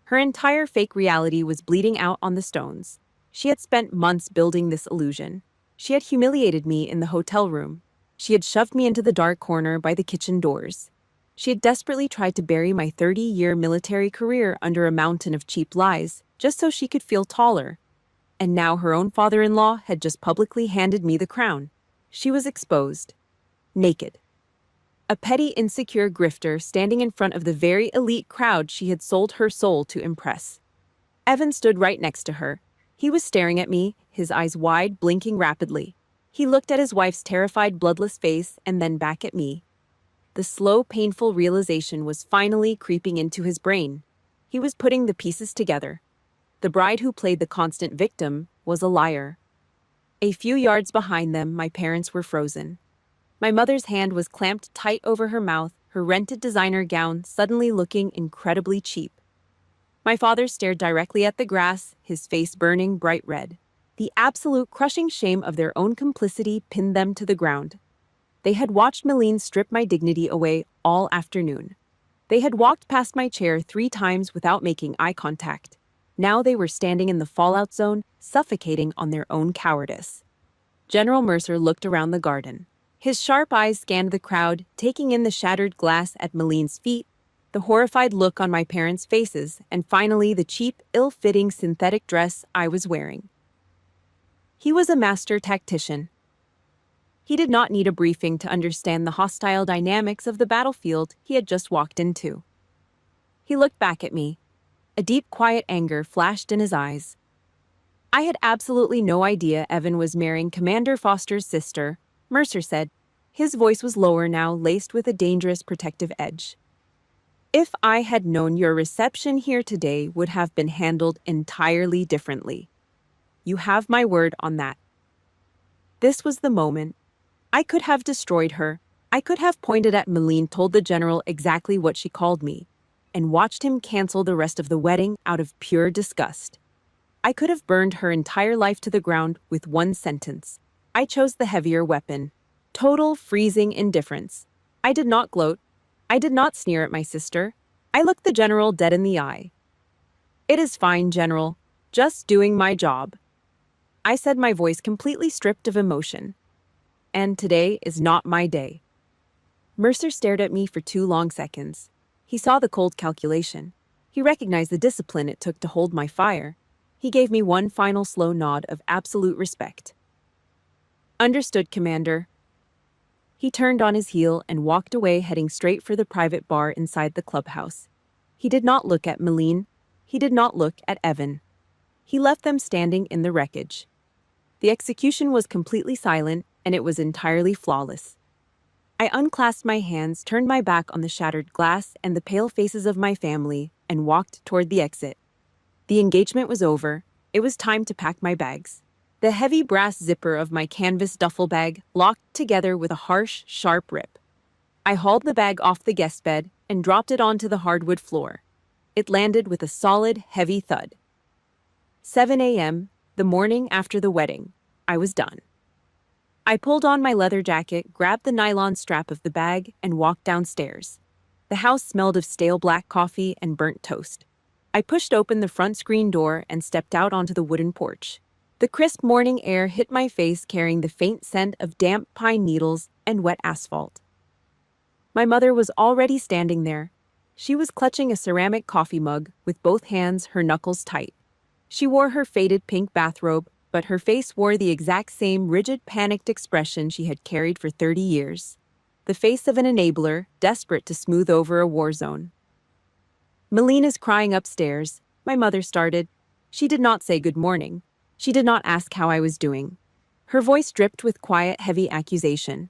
Her entire fake reality was bleeding out on the stones. She had spent months building this illusion. She had humiliated me in the hotel room. She had shoved me into the dark corner by the kitchen doors. She had desperately tried to bury my 30-year military career under a mountain of cheap lies, just so she could feel taller. And now her own father-in-law had just publicly handed me the crown. She was exposed. Naked. A petty, insecure grifter standing in front of the very elite crowd she had sold her soul to impress. Evan stood right next to her. He was staring at me, his eyes wide, blinking rapidly. He looked at his wife's terrified, bloodless face and then back at me. The slow, painful realization was finally creeping into his brain. He was putting the pieces together. The bride who played the constant victim was a liar. A few yards behind them, my parents were frozen. My mother's hand was clamped tight over her mouth, her rented designer gown suddenly looking incredibly cheap. My father stared directly at the grass, his face burning bright red. The absolute crushing shame of their own complicity pinned them to the ground. They had watched Meline strip my dignity away all afternoon. They had walked past my chair 3 times without making eye contact. Now they were standing in the fallout zone, suffocating on their own cowardice. General Mercer looked around the garden. His sharp eyes scanned the crowd, taking in the shattered glass at Meline's feet, the horrified look on my parents' faces, and finally the cheap, ill-fitting synthetic dress I was wearing. He was a master tactician. He did not need a briefing to understand the hostile dynamics of the battlefield he had just walked into. He looked back at me. A deep, quiet anger flashed in his eyes. I had absolutely no idea Evan was marrying Commander Foster's sister, Mercer said. His voice was lower now, laced with a dangerous protective edge. If I had known your reception here today would have been handled entirely differently. You have my word on that. This was the moment. I could have destroyed her. I could have pointed at Meline, told the general exactly what she called me, and watched him cancel the rest of the wedding out of pure disgust. I could have burned her entire life to the ground with one sentence. I chose the heavier weapon. Total freezing indifference. I did not gloat. I did not sneer at my sister. I looked the general dead in the eye. It is fine, General. Just doing my job. I said, my voice completely stripped of emotion. And today is not my day. Mercer stared at me for 2 long seconds. He saw the cold calculation. He recognized the discipline it took to hold my fire. He gave me one final slow nod of absolute respect. Understood, Commander. He turned on his heel and walked away, heading straight for the private bar inside the clubhouse. He did not look at Meline. He did not look at Evan. He left them standing in the wreckage. The execution was completely silent, and it was entirely flawless. I unclasped my hands, turned my back on the shattered glass and the pale faces of my family, and walked toward the exit. The engagement was over. It was time to pack my bags. The heavy brass zipper of my canvas duffel bag locked together with a harsh, sharp rip. I hauled the bag off the guest bed and dropped it onto the hardwood floor. It landed with a solid, heavy thud. 7 a.m., the morning after the wedding. I was done. I pulled on my leather jacket, grabbed the nylon strap of the bag, and walked downstairs. The house smelled of stale black coffee and burnt toast. I pushed open the front screen door and stepped out onto the wooden porch. The crisp morning air hit my face, carrying the faint scent of damp pine needles and wet asphalt. My mother was already standing there. She was clutching a ceramic coffee mug with both hands, her knuckles tight. She wore her faded pink bathrobe, but her face wore the exact same rigid, panicked expression she had carried for 30 years. The face of an enabler, desperate to smooth over a war zone. Meline is crying upstairs, my mother started. She did not say good morning. She did not ask how I was doing. Her voice dripped with quiet, heavy accusation.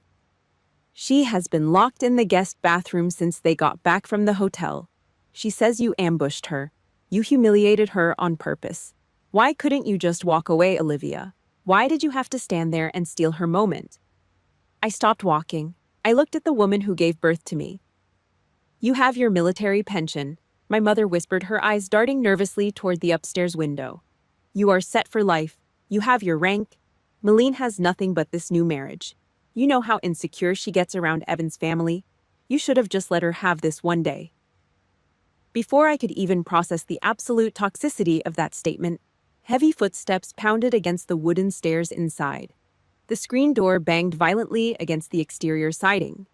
She has been locked in the guest bathroom since they got back from the hotel. She says you ambushed her. You humiliated her on purpose. Why couldn't you just walk away, Olivia? Why did you have to stand there and steal her moment? I stopped walking. I looked at the woman who gave birth to me. You have your military pension, my mother whispered, her eyes darting nervously toward the upstairs window. You are set for life. You have your rank. Malene has nothing but this new marriage. You know how insecure she gets around Evan's family. You should have just let her have this one day. Before I could even process the absolute toxicity of that statement, heavy footsteps pounded against the wooden stairs inside. The screen door banged violently against the exterior siding.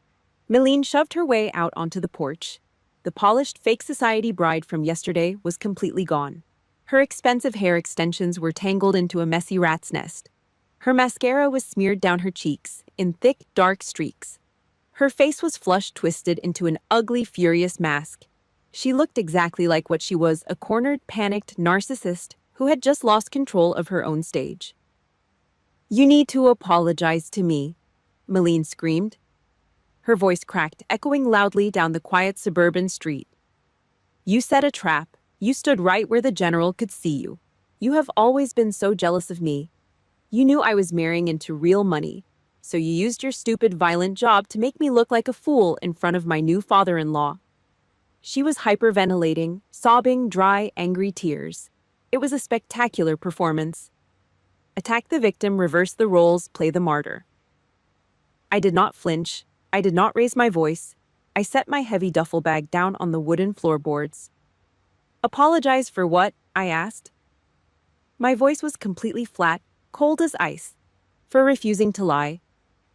Malene shoved her way out onto the porch. The polished fake society bride from yesterday was completely gone. Her expensive hair extensions were tangled into a messy rat's nest. Her mascara was smeared down her cheeks in thick, dark streaks. Her face was flush twisted into an ugly, furious mask. She looked exactly like what she was, a cornered, panicked narcissist who had just lost control of her own stage. You need to apologize to me, Malene screamed. Her voice cracked, echoing loudly down the quiet suburban street. You set a trap. You stood right where the general could see you. You have always been so jealous of me. You knew I was marrying into real money, so you used your stupid, violent job to make me look like a fool in front of my new father-in-law. She was hyperventilating, sobbing dry, angry tears. It was a spectacular performance. Attack the victim, reverse the roles, play the martyr. I did not flinch. I did not raise my voice. I set my heavy duffel bag down on the wooden floorboards. Apologize for what? I asked. My voice was completely flat, cold as ice. For refusing to lie.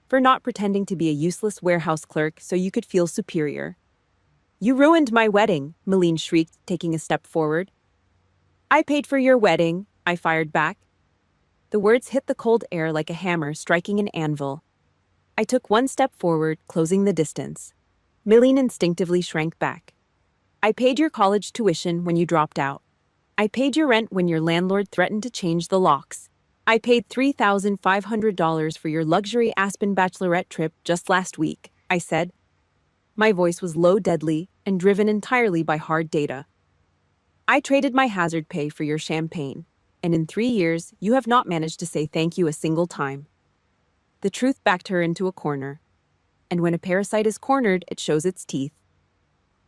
For not pretending to be a useless warehouse clerk so you could feel superior. You ruined my wedding, Malene shrieked, taking a step forward. I paid for your wedding, I fired back. The words hit the cold air like a hammer striking an anvil. I took one step forward, closing the distance. Malene instinctively shrank back. I paid your college tuition when you dropped out. I paid your rent when your landlord threatened to change the locks. I paid $3,500 for your luxury Aspen bachelorette trip just last week, I said. My voice was low, deadly, and driven entirely by hard data. I traded my hazard pay for your champagne, and in 3 years, you have not managed to say thank you a single time. The truth backed her into a corner. And when a parasite is cornered, it shows its teeth.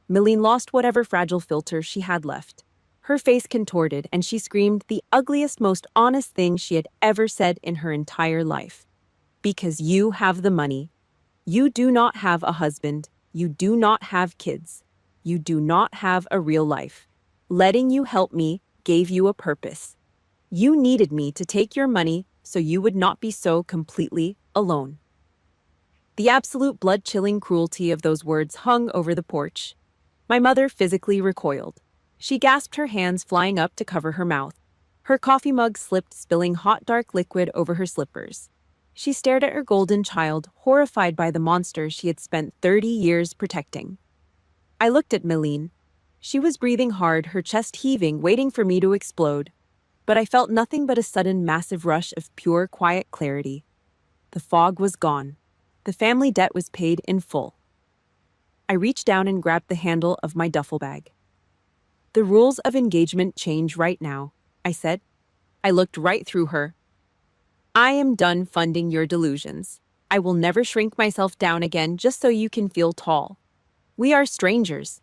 Malene lost whatever fragile filter she had left. Her face contorted, and she screamed the ugliest, most honest thing she had ever said in her entire life. Because you have the money. You do not have a husband. You do not have kids. You do not have a real life. Letting you help me gave you a purpose. You needed me to take your money so you would not be so completely alone. The absolute blood-chilling cruelty of those words hung over the porch. My mother physically recoiled. She gasped, her hands flying up to cover her mouth. Her coffee mug slipped, spilling hot, dark liquid over her slippers. She stared at her golden child, horrified by the monster she had spent 30 years protecting. I looked at Malene. She was breathing hard, her chest heaving, waiting for me to explode. But I felt nothing but a sudden, massive rush of pure, quiet clarity. The fog was gone. The family debt was paid in full. I reached down and grabbed the handle of my duffel bag. The rules of engagement change right now, I said. I looked right through her. I am done funding your delusions. I will never shrink myself down again just so you can feel tall. We are strangers.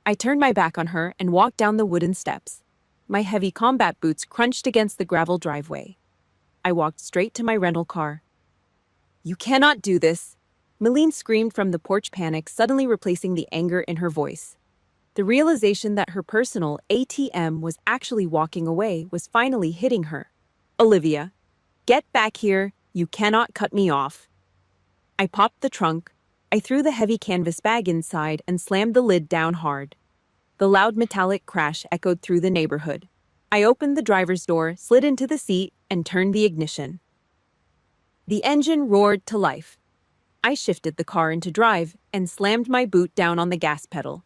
I turned my back on her and walked down the wooden steps. My heavy combat boots crunched against the gravel driveway. I walked straight to my rental car. You cannot do this, Malene screamed from the porch, panic suddenly replacing the anger in her voice. The realization that her personal ATM was actually walking away was finally hitting her. Olivia, get back here. You cannot cut me off. I popped the trunk. I threw the heavy canvas bag inside and slammed the lid down hard. The loud metallic crash echoed through the neighborhood. I opened the driver's door, slid into the seat, and turned the ignition. The engine roared to life. I shifted the car into drive and slammed my boot down on the gas pedal.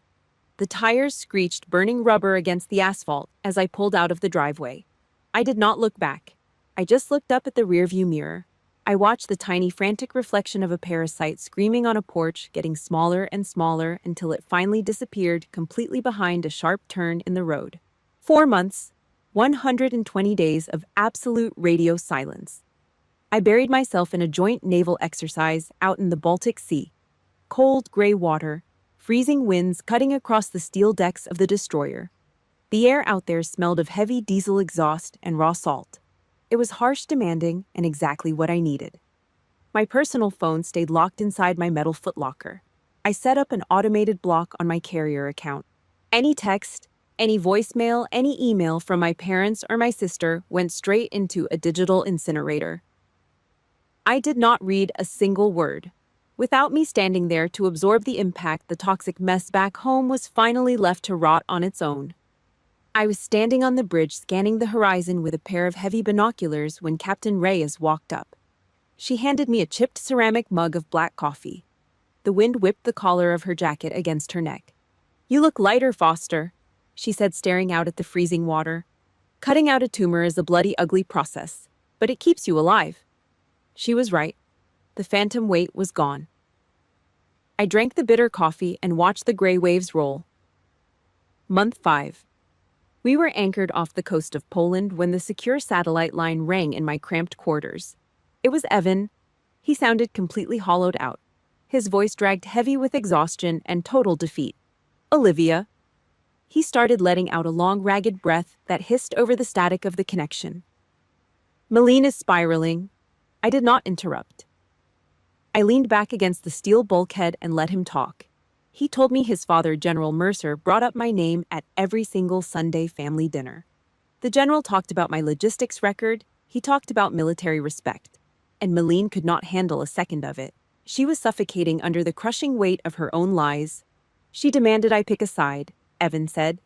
The tires screeched, burning rubber against the asphalt as I pulled out of the driveway. I did not look back. I just looked up at the rearview mirror. I watched the tiny, frantic reflection of a parasite screaming on a porch, getting smaller and smaller until it finally disappeared completely behind a sharp turn in the road. 4 months, 120 days of absolute radio silence. I buried myself in a joint naval exercise out in the Baltic Sea. Cold, gray water, freezing winds cutting across the steel decks of the destroyer. The air out there smelled of heavy diesel exhaust and raw salt. It was harsh, demanding, and exactly what I needed. My personal phone stayed locked inside my metal footlocker. I set up an automated block on my carrier account. Any text, any voicemail, any email from my parents or my sister went straight into a digital incinerator. I did not read a single word. Without me standing there to absorb the impact, the toxic mess back home was finally left to rot on its own. I was standing on the bridge scanning the horizon with a pair of heavy binoculars when Captain Reyes walked up. She handed me a chipped ceramic mug of black coffee. The wind whipped the collar of her jacket against her neck. "You look lighter, Foster," she said, staring out at the freezing water. "Cutting out a tumor is a bloody, ugly process, but it keeps you alive." She was right. The phantom weight was gone. I drank the bitter coffee and watched the gray waves roll. Month 5. We were anchored off the coast of Poland when the secure satellite line rang in my cramped quarters. It was Evan. He sounded completely hollowed out. His voice dragged heavy with exhaustion and total defeat. "Olivia." He started letting out a long, ragged breath that hissed over the static of the connection. "Malene is spiraling." I did not interrupt. I leaned back against the steel bulkhead and let him talk. He told me his father, General Mercer, brought up my name at every single Sunday family dinner. The general talked about my logistics record, he talked about military respect, and Malene could not handle a second of it. She was suffocating under the crushing weight of her own lies. She demanded I pick a side, Evan said.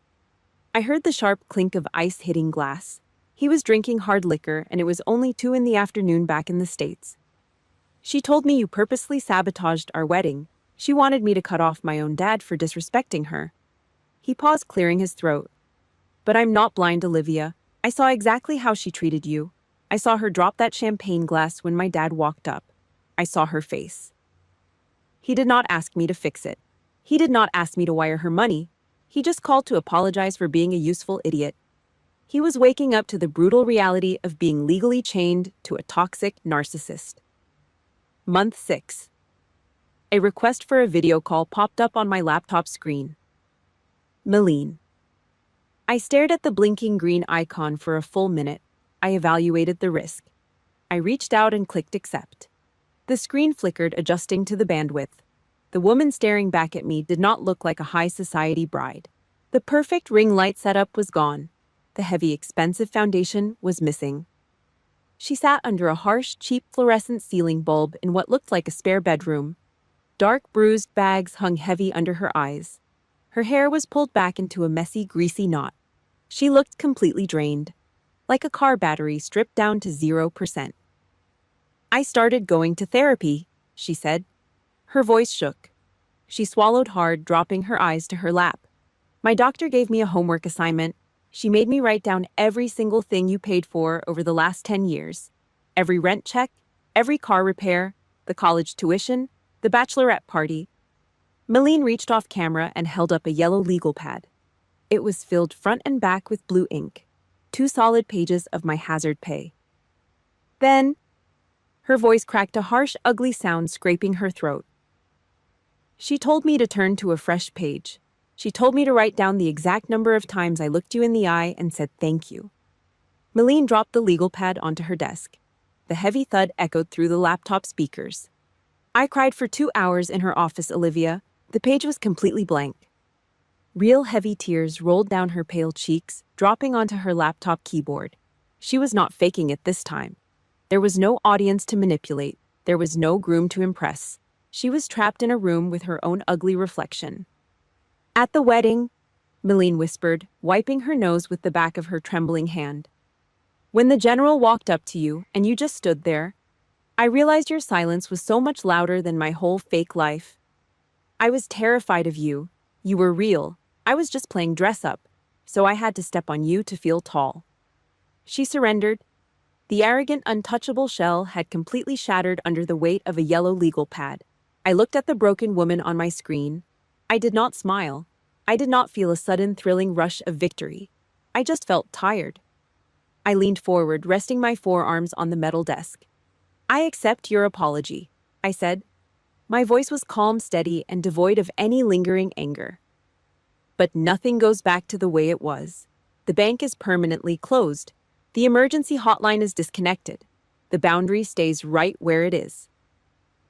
I heard the sharp clink of ice hitting glass. He was drinking hard liquor, and it was only 2 p.m. back in the States. "She told me you purposely sabotaged our wedding. She wanted me to cut off my own dad for disrespecting her." He paused, clearing his throat. "But I'm not blind, Olivia. I saw exactly how she treated you. I saw her drop that champagne glass when my dad walked up. I saw her face." He did not ask me to fix it. He did not ask me to wire her money. He just called to apologize for being a useful idiot. He was waking up to the brutal reality of being legally chained to a toxic narcissist. Month 6. A request for a video call popped up on my laptop screen. Malene. I stared at the blinking green icon for a full minute. I evaluated the risk. I reached out and clicked accept. The screen flickered, adjusting to the bandwidth. The woman staring back at me did not look like a high society bride. The perfect ring light setup was gone. The heavy, expensive foundation was missing. She sat under a harsh, cheap fluorescent ceiling bulb in what looked like a spare bedroom. Dark, bruised bags hung heavy under her eyes. Her hair was pulled back into a messy, greasy knot. She looked completely drained, like a car battery stripped down to 0%. "I started going to therapy," she said. Her voice shook. She swallowed hard, dropping her eyes to her lap. "My doctor gave me a homework assignment. She made me write down every single thing you paid for over the last 10 years. Every rent check, every car repair, the college tuition, the bachelorette party." Malene reached off camera and held up a yellow legal pad. It was filled front and back with blue ink. 2 solid pages of my hazard pay. Then, her voice cracked a harsh, ugly sound, scraping her throat. She told me to turn to a fresh page. She told me to write down the exact number of times I looked you in the eye and said thank you. Malene dropped the legal pad onto her desk. The heavy thud echoed through the laptop speakers. "I cried for 2 hours in her office, Olivia." The page was completely blank. Real heavy tears rolled down her pale cheeks, dropping onto her laptop keyboard. She was not faking it this time. There was no audience to manipulate. There was no groom to impress. She was trapped in a room with her own ugly reflection. "At the wedding," Malene whispered, wiping her nose with the back of her trembling hand. "When the general walked up to you and you just stood there, I realized your silence was so much louder than my whole fake life. I was terrified of you. You were real. I was just playing dress up, so I had to step on you to feel tall." She surrendered. The arrogant, untouchable shell had completely shattered under the weight of a yellow legal pad. I looked at the broken woman on my screen. I did not smile. I did not feel a sudden, thrilling rush of victory. I just felt tired. I leaned forward, resting my forearms on the metal desk. I accept your apology, I said. My voice was calm, steady, and devoid of any lingering anger. But nothing goes back to the way it was. The bank is permanently closed. The emergency hotline is disconnected. The boundary stays right where it is.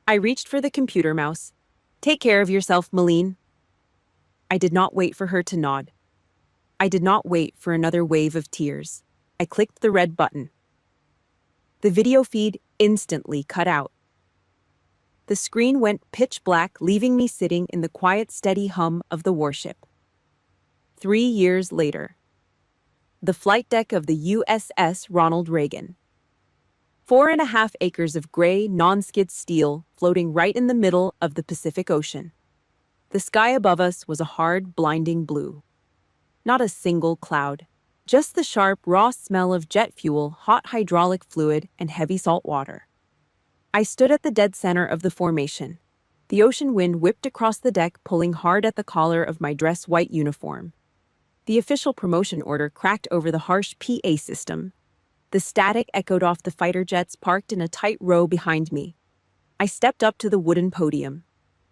I reached for the computer mouse. Take care of yourself, Malene. I did not wait for her to nod. I did not wait for another wave of tears. I clicked the red button. The video feed instantly cut out. The screen went pitch black, leaving me sitting in the quiet, steady hum of the warship. 3 years later. The flight deck of the USS Ronald Reagan. 4.5 acres of gray, non-skid steel floating right in the middle of the Pacific Ocean. The sky above us was a hard, blinding blue. Not a single cloud. Just the sharp, raw smell of jet fuel, hot hydraulic fluid, and heavy salt water. I stood at the dead center of the formation. The ocean wind whipped across the deck, pulling hard at the collar of my dress white uniform. The official promotion order cracked over the harsh PA system. The static echoed off the fighter jets parked in a tight row behind me. I stepped up to the wooden podium.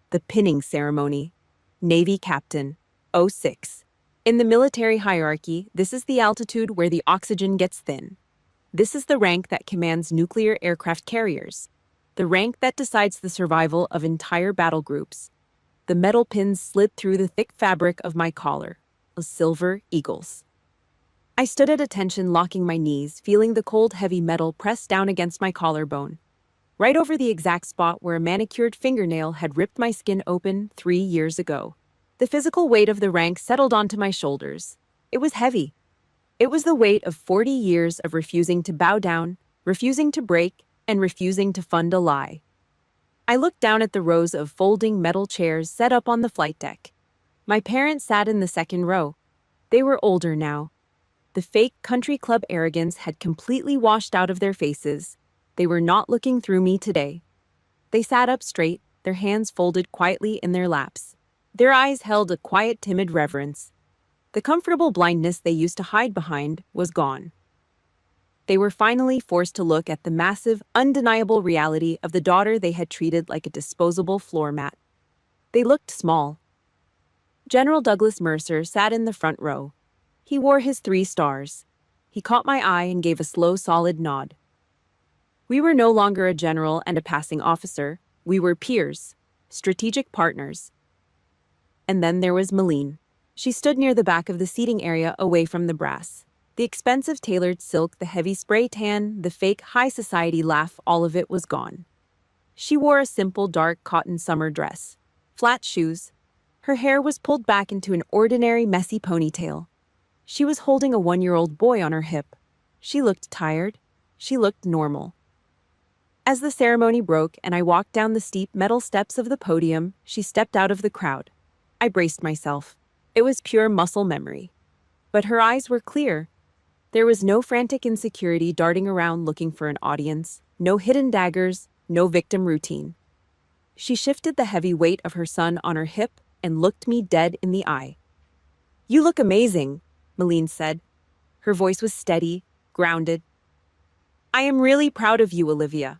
The pinning ceremony. Navy Captain, 06. In the military hierarchy, this is the altitude where the oxygen gets thin. This is the rank that commands nuclear aircraft carriers. The rank that decides the survival of entire battle groups. The metal pins slid through the thick fabric of my collar. Silver eagles. I stood at attention, locking my knees, feeling the cold, heavy metal press down against my collarbone, right over the exact spot where a manicured fingernail had ripped my skin open 3 years ago. The physical weight of the rank settled onto my shoulders. It was heavy. It was the weight of 40 years of refusing to bow down, refusing to break, and refusing to fund a lie. I looked down at the rows of folding metal chairs set up on the flight deck. My parents sat in the second row. They were older now. The fake country club arrogance had completely washed out of their faces. They were not looking through me today. They sat up straight, their hands folded quietly in their laps. Their eyes held a quiet, timid reverence. The comfortable blindness they used to hide behind was gone. They were finally forced to look at the massive, undeniable reality of the daughter they had treated like a disposable floor mat. They looked small. General Douglas Mercer sat in the front row. He wore his 3 stars. He caught my eye and gave a slow, solid nod. We were no longer a general and a passing officer. We were peers, strategic partners. And then there was Malene. She stood near the back of the seating area away from the brass. The expensive tailored silk, the heavy spray tan, the fake high society laugh, all of it was gone. She wore a simple dark cotton summer dress, flat shoes. Her hair was pulled back into an ordinary messy ponytail. She was holding a 1-year-old boy on her hip. She looked tired. She looked normal. As the ceremony broke and I walked down the steep metal steps of the podium, she stepped out of the crowd. I braced myself. It was pure muscle memory. But her eyes were clear. There was no frantic insecurity darting around looking for an audience, no hidden daggers, no victim routine. She shifted the heavy weight of her son on her hip and looked me dead in the eye. "You look amazing," Malene said. Her voice was steady, grounded. "I am really proud of you, Olivia."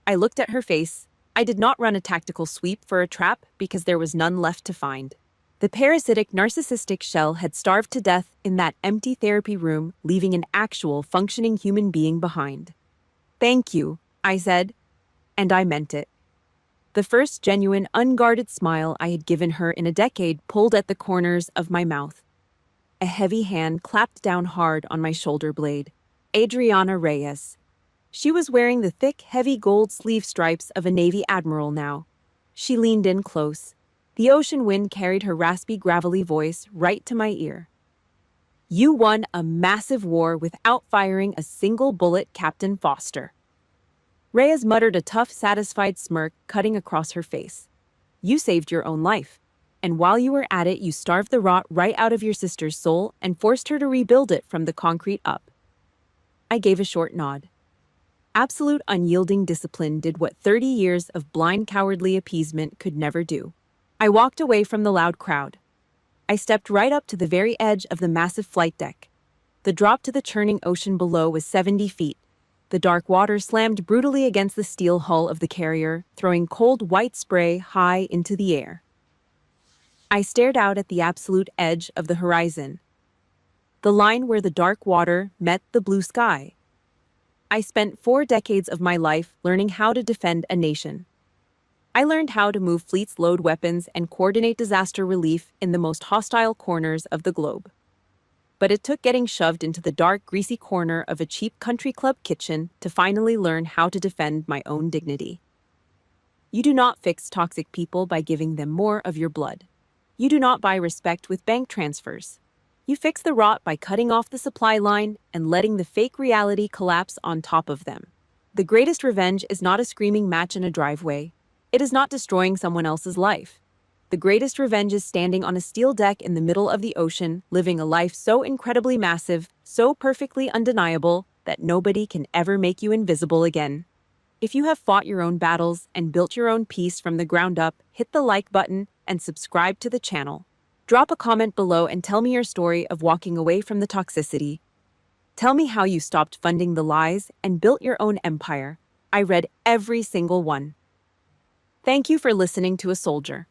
I looked at her face. I did not run a tactical sweep for a trap because there was none left to find. The parasitic, narcissistic shell had starved to death in that empty therapy room, leaving an actual, functioning human being behind. "Thank you," I said, and I meant it. The first genuine, unguarded smile I had given her in a decade pulled at the corners of my mouth. A heavy hand clapped down hard on my shoulder blade. Adriana Reyes. She was wearing the thick, heavy gold sleeve stripes of a Navy admiral now. She leaned in close. The ocean wind carried her raspy, gravelly voice right to my ear. "You won a massive war without firing a single bullet, Captain Foster." Reyes muttered a tough, satisfied smirk cutting across her face. "You saved your own life. And while you were at it, you starved the rot right out of your sister's soul and forced her to rebuild it from the concrete up." I gave a short nod. Absolute unyielding discipline did what 30 years of blind cowardly appeasement could never do. I walked away from the loud crowd. I stepped right up to the very edge of the massive flight deck. The drop to the churning ocean below was 70 feet. The dark water slammed brutally against the steel hull of the carrier, throwing cold white spray high into the air. I stared out at the absolute edge of the horizon, the line where the dark water met the blue sky. I spent 4 decades of my life learning how to defend a nation. I learned how to move fleets, load weapons, and coordinate disaster relief in the most hostile corners of the globe. But it took getting shoved into the dark, greasy corner of a cheap country club kitchen to finally learn how to defend my own dignity. You do not fix toxic people by giving them more of your blood. You do not buy respect with bank transfers. You fix the rot by cutting off the supply line and letting the fake reality collapse on top of them. The greatest revenge is not a screaming match in a driveway. It is not destroying someone else's life. The greatest revenge is standing on a steel deck in the middle of the ocean, living a life so incredibly massive, so perfectly undeniable, that nobody can ever make you invisible again. If you have fought your own battles and built your own peace from the ground up, hit the like button and subscribe to the channel. Drop a comment below and tell me your story of walking away from the toxicity. Tell me how you stopped funding the lies and built your own empire. I read every single one. Thank you for listening to a soldier.